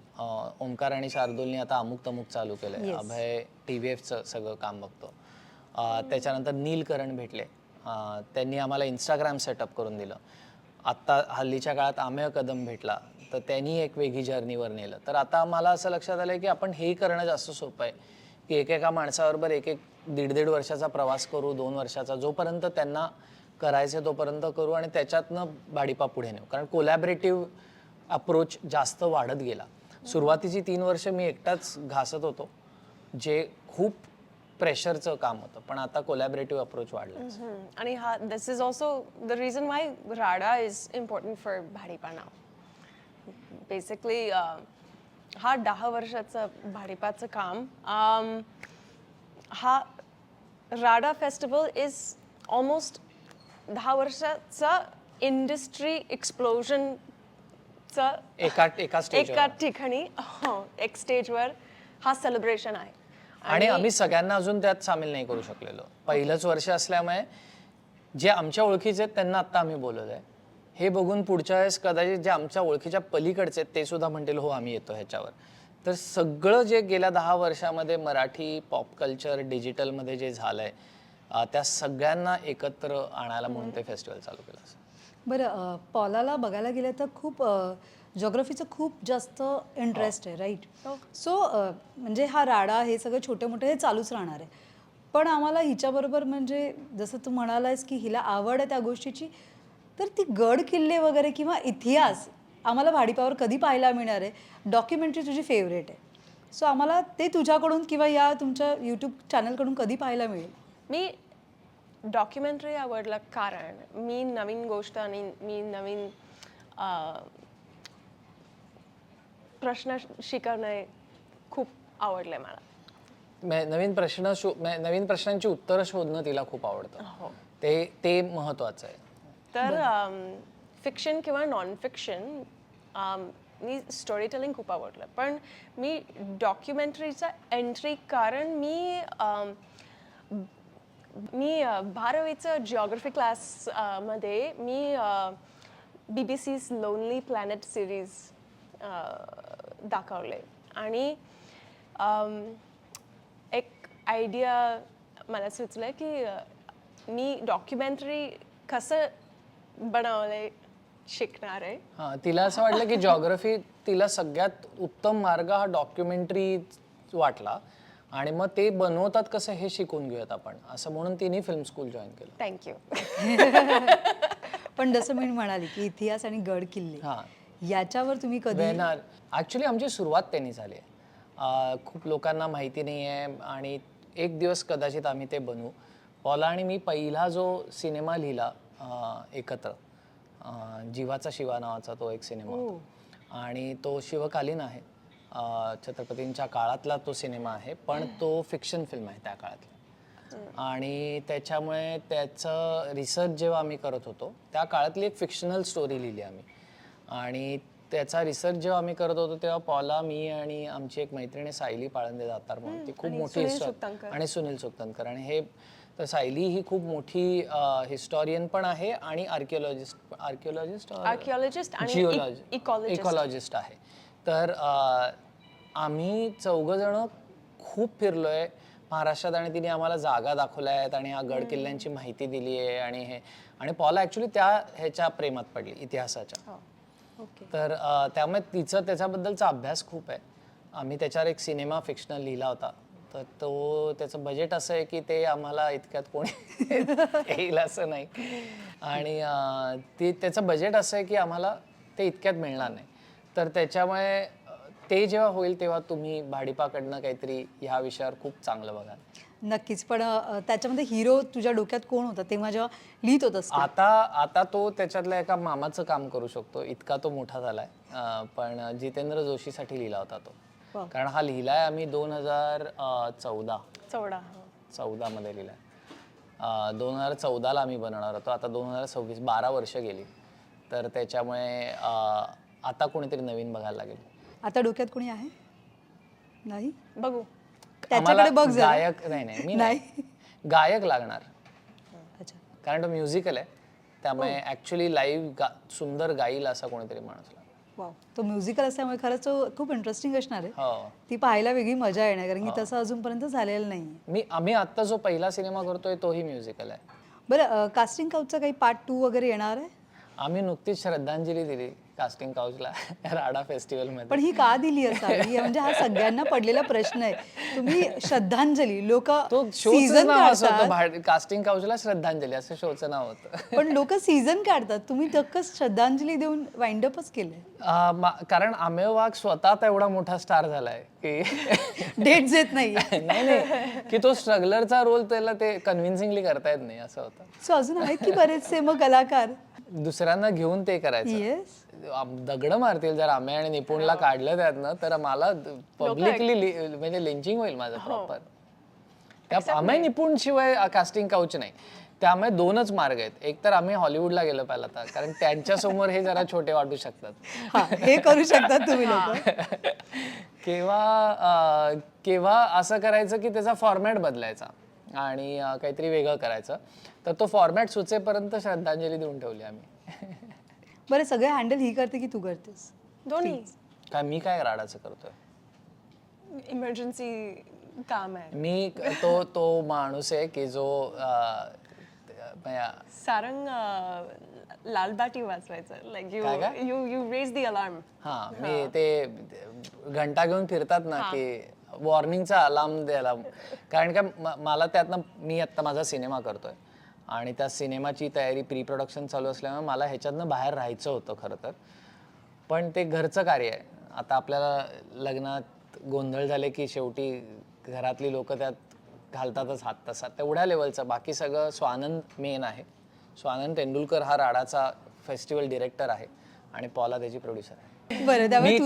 ओमकार आणि शार्दूलनी आता अमुक तमुक चालू केलं आहे. अभय TVFचं सगळं काम बघतो. त्याच्यानंतर नीलकरण भेटले, त्यांनी आम्हाला इंस्टाग्राम सेटअप करून दिलं. आत्ता हल्लीच्या काळात आमेय कदम भेटला, तर त्यांनी एक वेगळी जर्नीवर नेलं. तर आता मला असं लक्षात आलं की आपण हे करणं जास्त सोपं आहे की एकेका माणसाबरोबर एक 1.5 वर्षाचा प्रवास करू, 2 वर्षाचा, जोपर्यंत त्यांना करायचं तोपर्यंत करू आणि त्याच्यातनं भाडीपा पुढे नेऊ. कारण कोलॅबरेटिव्ह अप्रोच जास्त वाढत गेला. सुरुवातीची 3 वर्ष मी एकटाच घासत होतो, जे खूप प्रेशरचं काम होतं, पण आता कोलॅबरेटिव्ह अप्रोच वाढला. आणि हा this is also the reason why Raada is important for Bhadipa नाव. बेसिकली हा 10 वर्षाचं भाडीपाचं काम. हा राडा फेस्टिवल इज ऑलमोस्ट 10 वर्षाचा इंडस्ट्री एक्सप्लोजनचा एका स्टेजवर. एका ठिकाणी एक स्टेजवर हा सेलिब्रेशन आहे. आणि आम्ही सगळ्यांना अजून त्यात सामील नाही करू शकलेलो. पहिलंच वर्ष असल्यामुळे जे आमच्या ओळखीचे आहेत त्यांना आता आम्ही बोलवलंय. हे बघून पुढच्या वेळेस कदाचित जे आमच्या ओळखीच्या पलीकडचे आहेत ते सुद्धा म्हणतील हो आम्ही येतो ह्याच्यावर. तर सगळं जे गेल्या 10 वर्षामध्ये मराठी पॉप कल्चर डिजिटलमध्ये जे झालंय त्या सगळ्यांना एकत्र आणायला म्हणून ते फेस्टिवल चालू केलं. बरं, पॉलाला बघायला गेलं तर खूप जॉग्रफीचं खूप जास्त इंटरेस्ट आहे, राईट? सो म्हणजे हा राडा हे सगळं छोटे मोठे हे चालूच राहणार आहे. पण आम्हाला हिच्याबरोबर म्हणजे जसं तू म्हणालायस की हिला आवड आहे त्या गोष्टीची, तर ती गड किल्ले वगैरे किंवा इतिहास आम्हाला भाडीपावर कधी पाहायला मिळणार आहे? डॉक्युमेंटरी तुझी फेवरेट आहे, सो आम्हाला ते तुझ्याकडून किंवा या तुमच्या यूट्यूब चॅनलकडून कधी पाहायला मिळेल? मी डॉक्युमेंटरी आवडलं कारण मी नवीन गोष्ट आणि मी नवीन प्रश्न शिकवणे खूप आवडले मला. नवीन प्रश्नांची उत्तरं शोधणं तिला खूप आवडतं. ते महत्वाचं आहे. तर फिक्शन किंवा नॉन फिक्शन मी स्टोरी टेलिंग खूप आवडलं, पण मी डॉक्युमेंटरीचा एंट्री कारण मी 12वीचं जिओग्राफी क्लास मध्ये मी BBC's लोनली प्लॅनेट सिरीज दाखवले आणि एक आयडिया मला सुचलं की मी डॉक्युमेंटरी कसं बनवले शिकणार आहे. तिला असं वाटलं की जॉग्रफी तिला सगळ्यात उत्तम मार्ग हा डॉक्युमेंटरी वाटला आणि मग ते बनवतात कसं हे शिकून घेऊयात आपण असं म्हणून तिने फिल्म स्कूल जॉईन केलं. थँक्यू. पण जसं मी म्हणाली की इतिहास आणि गड किल्ले याच्यावर तुम्ही कधी? ऍक्च्युली आमची सुरुवात त्यांनी झाली आहे. खूप लोकांना माहिती नाही आहे आणि एक दिवस कदाचित आम्ही ते बनवू. पॉला आणि मी पहिला जो सिनेमा लिहिला एकत्र, जीवाचा शिवा नावाचा तो एक सिनेमा होता आणि तो शिवकालीन आहे. छत्रपतींच्या काळातला तो सिनेमा आहे, पण तो फिक्शन फिल्म आहे त्या काळातला. आणि त्याच्यामुळे त्याचं रिसर्च जेव्हा आम्ही करत होतो त्या काळातली एक फिक्शनल स्टोरी लिहिली आम्ही. आणि त्याचा रिसर्च जेव्हा आम्ही करत होतो तेव्हा पॉला, मी आणि आमची एक मैत्रिणी सायली पाळंदे दातार म्हणून, ती खूप मोठी आणि सुनील सुक्तनकर. आणि हे तर सायली ही खूप मोठी हिस्टॉरियन पण आहे आणि आर्किओलॉजिस्ट आणि इकॉलॉजिस्ट आहे. तर आम्ही 4 जण खूप फिरलोय महाराष्ट्रात आणि तिने आम्हाला जागा दाखवल्या आहेत आणि ह्या गड किल्ल्यांची माहिती दिली आहे. आणि पॉला ऍक्च्युली ह्याच्या प्रेमात पडली इतिहासाच्या. तर त्यामुळे तिचं त्याच्याबद्दलचा अभ्यास खूप आहे. आम्ही त्याच्यावर एक सिनेमा फिक्शनल लिहिला होता, तर त्याचं बजेट असं आहे की ते आम्हाला इतक्यात कोणी येईल असं नाही. आणि त्याचं बजेट असं आहे की आम्हाला ते इतक्यात मिळणार नाही. तर त्याच्यामुळे ते जेव्हा होईल तेव्हा तुम्ही भाडीपाकडनं काहीतरी ह्या विषयावर खूप चांगलं बघाल. नक्कीच. पण त्याच्यामध्ये हिरो तुझ्या डोक्यात कोण होता तेव्हा जेव्हा लिहित होतास? आता तो त्याच्यातल्या एका मामाचं काम करू शकतो इतका तो मोठा झालाय. पण जितेंद्र जोशीसाठी लिहिला होता तो. कारण हा लिहिलाय आम्ही 2014 मध्ये लिहिलाय. 2014ला आम्ही बनवणार होतो. आता 2026, 12 वर्ष गेली. तर त्याच्यामुळे आता कोणीतरी नवीन बघायला लागेल. आता डोक्यात कोणी आहे? नाही बघू. त्याच्याकडे बघ. गायक नाही मी नाही, गायक लागणार. अच्छा. कारण तो म्युझिकल आहे त्यामुळे ऍक्च्युली लाईव्ह सुंदर गाईल असा कोणीतरी माणूस. वाव. तो म्युझिकल असल्यामुळे खरंच तो खूप इंटरेस्टिंग असणार आहे. ती पाहायला वेगळी मजा येणार कारण की तसं अजूनपर्यंत झालेलं नाही. आम्ही आता जो पहिला सिनेमा करतोय तोही म्युझिकल आहे. बरं, कास्टिंग काउटचा काही पार्ट 2 वगैरे येणार आहे? आम्ही नुकतीच श्रद्धांजली दिली कास्टिंग काउचला राडा फेस्टिवलमध्ये. पण ही का दिली असावी म्हणजे हा सगळ्यांना पडलेला प्रश्न आहे. तुम्ही श्रद्धांजली लोक तो शोचं सीझन नाव असं काढतात होतं, कास्टिंग काउचला श्रद्धांजली असं शोचं नाव होतं. पण लोक सीझन काढतात, तुम्ही चक्क श्रद्धांजली देऊन वाइंडअपच केलंय. कारण अमेय वाघ स्वतः एवढा मोठा स्टार झालाय की डेट्स येत नाही. नाही की तो स्ट्रगलरचा रोल त्याला ते कन्व्हिन्सिंगली करता येत नाही असं होतं. सो अजून आहेत की बरेचसे मग कलाकार. दुसऱ्यांना घेऊन ते करायचं. येस, दगड मारतील जर अमेय आणि निपुणला काढलं त्यातनं तर मला पब्लिकली म्हणजे लिंचिंग होईल माझं प्रॉपर. त्या अमेय निपुण शिवाय कास्टिंग काउच नाही. त्यामुळे दोनच मार्ग आहेत. एक तर आम्ही हॉलिवूडला गेलो पहिला तर, कारण त्यांच्या समोर हे जरा छोटे वाटू शकतात. हा हे करू शकतात तुम्ही लोक. किंवा असं करायचं की त्याचा फॉर्मॅट बदलायचा आणि काहीतरी वेगळं करायचं. तर तो फॉर्मॅट सुचेपर्यंत श्रद्धांजली देऊन ठेवली आम्ही. बरं, सगळे हँडल ही करते की तू करतेस? दोन्ही. काय मी काय राडाचं करतोय? इमर्जन्सी काम आहे. मी तो माणूस आहे की जो सारंग लालबाटी वाजवायचं. Like you raise the alarm. हा, मी ते घंटा घेऊन फिरतात ना की वॉर्निंगचा अलार्म द्यायला. कारण का मला त्यातनं मी आत्ता माझा सिनेमा करतोय आणि त्या सिनेमाची तयारी प्री प्रोडक्शन चालू असल्यामुळे मला ह्याच्यातनं बाहेर राहायचं होतं खरं तर. पण ते घरचं कार्य आहे. आता आपल्याला लग्नात गोंधळ झाले की शेवटी घरातली लोक त्यात घालतातच हात तसा, तेवढ्या लेवलचं. बाकी सगळं स्वानंद मेन आहे. स्वानंद तेंडुलकर हा राडाचा फेस्टिवल डिरेक्टर आहे आणि पॉला त्याची प्रोड्युसर आहे. बरं, त्यामुळे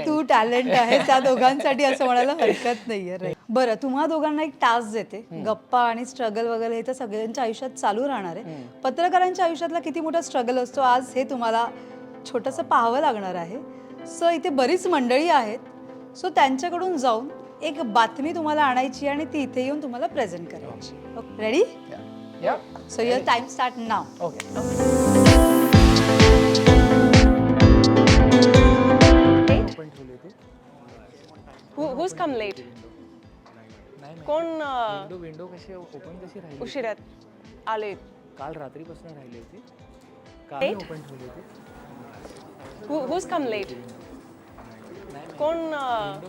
तू टॅलेंट आहे त्या दोघांसाठी असं म्हणायला हरकत नाहीये. बरं, तुम्हा दोघांना एक टास्क देते. गप्पा आणि स्ट्रगल वगैरे हे तर सगळ्यांच्या आयुष्यात चालू राहणार आहे. पत्रकारांच्या आयुष्यातला किती मोठा स्ट्रगल असतो आज हे तुम्हाला छोटंसं पाहावं लागणार आहे. सो इथे बरीच मंडळी आहेत. सो त्यांच्याकडून जाऊन एक बातमी तुम्हाला आणायची आणि ती इथे येऊन तुम्हाला प्रेझेंट करायची. Ready? So your time start now. Who's come late? कोण विंडो कशी ओपन कशी राहिली? उशिरात आले? काल रात्रीपासून राहिली होती. काल ओपन ठेवली होती. Who's come late? कोण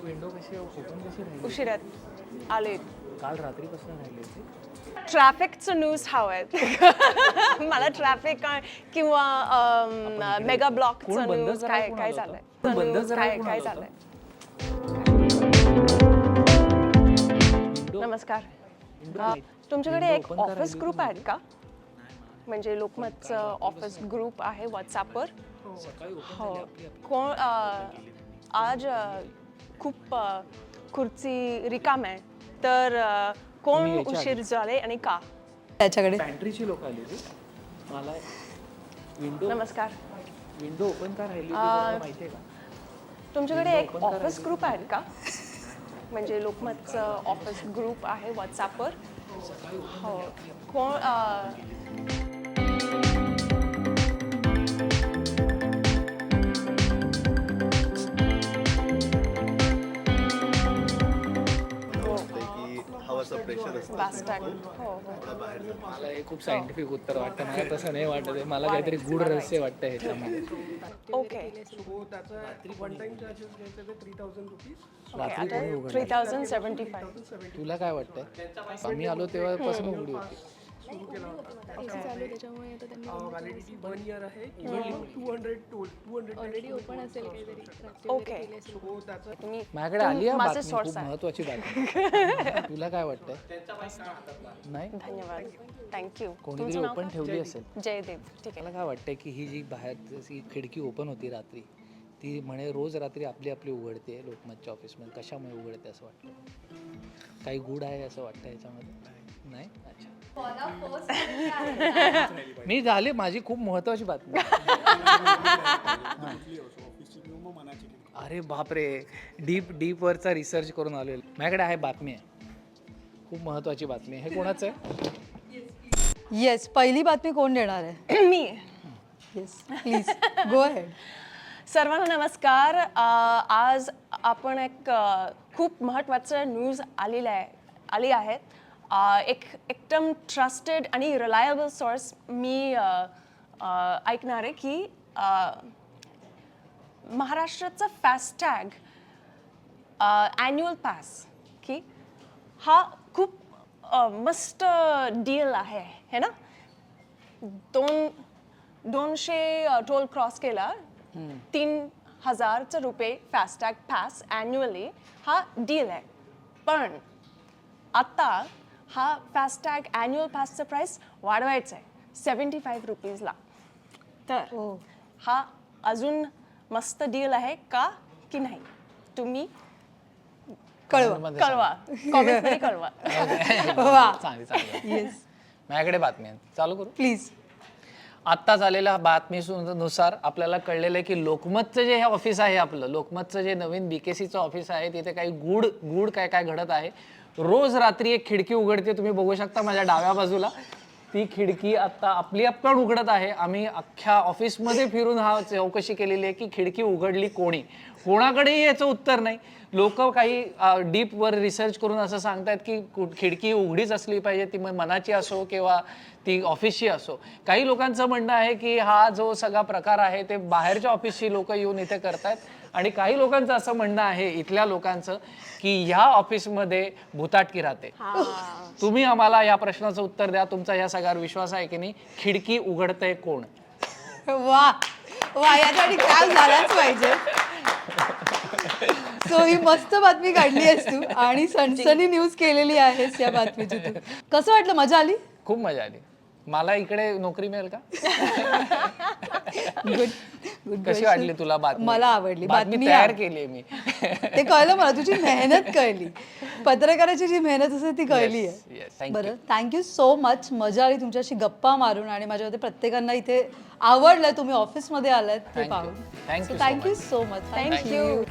विंडो कशी ओपन कशी राहिली? उशिरात आले? काल रात्रीपासून राहिली होती. ट्रॅफिकचं न्यूज हवंय. मला ट्रॅफिक किंवा मेगा ब्लॉकचं न्यूज काय झालंय? काय झालंय? नमस्कार. तुमच्याकडे एक ऑफिस ग्रुप आहेत का? म्हणजे लोकमतचं ऑफिस ग्रुप आहे व्हॉट्सॲपवर. हो. कोण आज खूप खुर्ची रिकाम आहे तर कोण उशीर झाले आणि का? त्याच्याकडे पॅन्ट्रीची लोक आली होती. मला विंडो नमस्कार. ओपन का राहिली होती माहिती आहे का? तुमच्याकडे एक ऑफिस ग्रुप आहेत का? म्हणजे लोकमतचं ऑफिस ग्रुप आहे व्हॉट्सॲपवर. हो. कोण मला हे खूप सायंटिफिक उत्तर वाटतं. मला तसं नाही वाटत आहे. मला काहीतरी गूढ रहस्य वाटतं ह्याच्यामध्ये. ओके. 3075. तुला काय वाटतंय? आम्ही आलो तेव्हापासून उघडी होती. ओके. माझ्याकडे आली आहे माझे बातमी, source खूप आहे. महत्वाची बातमी. तुला काय वाटतंय? नाही, धन्यवाद. थँक्यू. कोणीतरी ओपन ठेवली असेल. जयदेव. ठीक आहे. मला काय वाटतंय की ही जी बाहेर खिडकी ओपन होती रात्री, ती म्हणे रोज रात्री आपली आपली उघडते लोकमतच्या ऑफिसमध्ये. कशामुळे उघडते असं वाटतं? काही गूढ आहे असं वाटतं याच्यामध्ये? नाही. अच्छा, मी झाले. माझी खूप महत्वाची बातमी. अरे बापरे, डीप वरचा रिसर्च करून आलेलो. माझ्याकडे आहे बातमी आहे, खूप महत्वाची बातमी आहे. हे कोणाचं आहे? येस, पहिली बातमी कोण देणार आहे? मी. Yes, please go ahead. सर्वांना नमस्कार. आज आपण एक खूप महत्त्वाचं न्यूज आली आहे. एक एकदम ट्रस्टेड आणि रिलायबल सोर्स मी ऐकणार आहे की महाराष्ट्राचा फास्टॅग ॲन्युअल पास की हा खूप मस्त डील आहे है ना. 200 टोल क्रॉस केला 3,000 रुपये फास्टॅग पास ॲन्युअली हा डील आहे. पण आता हा फास्टॅग ॲन्युअल पासचं प्राईस वाढवायचं आहे 75 रुपीजला. तर हा अजून मस्त डील आहे का की नाही तुम्ही कळवा कॉमेंट्समध्ये कळवा. वा चांगली चांगली. येस माझ्याकडे बातमी आहे, चालू करू. प्लीज. आत्ता झालेल्या बातमीनुसार आपल्याला कळलेलं आहे की लोकमतचं जे हे ऑफिस आहे, आपलं लोकमतचं जे नवीन BKCचं ऑफिस आहे, तिथे काही गूढ काय काय घडत आहे. रोज रात्री एक खिडकी उघडते, तुम्ही बघू शकता माझ्या डाव्या बाजूला. ती खिडकी आता आपली आपण उघडत आहे. आम्ही अख्ख्या ऑफिसमध्ये फिरून हा चौकशी केलेली आहे की खिडकी उघडली कोणी. कोणाकडेही याचं उत्तर नाही. लोक काही डीपवर रिसर्च करून असं सांगतायत की खिडकी उघडीच असली पाहिजे, ती मग मनाची असो किंवा ती ऑफिसची असो. काही लोकांचं म्हणणं आहे की हा जो सगळा प्रकार आहे ते बाहेरच्या ऑफिसची लोक येऊन इथे करतायत. आणि काही लोकांचं असं म्हणणं आहे, इथल्या लोकांचं, की ह्या ऑफिसमध्ये भुताटकी राहते. तुम्ही आम्हाला या प्रश्नाचं उत्तर द्या. तुमचा या सगळ्यावर विश्वास आहे की नाही? खिडकी उघडतंय कोण? वा वा, यासाठी काय झालाच पाहिजे. सो ही मस्त बातमी काढली आहेस तू आणि सनसनी न्यूज केलेली आहेस या बातमीची तू. कसं वाटलं? मजा आली? खूप मजा आली. मला इकडे नोकरी मिळेल का? गुड. कशी वाटली तुला बातमी? मला आवडली बातमी तयार केली मी. ते कळलं मला, तुझी मेहनत कळली. पत्रकाराची जी मेहनत असते ती कळली Yes, आहे. thank बरं, थँक्यू सो मच. मजा आली तुमच्याशी गप्पा मारून आणि माझ्या मते प्रत्येकांना इथे आवडलं. तुम्ही ऑफिसमध्ये आलात ते Thank you. पाहून. Thank you so thank you much. So much. Thank you.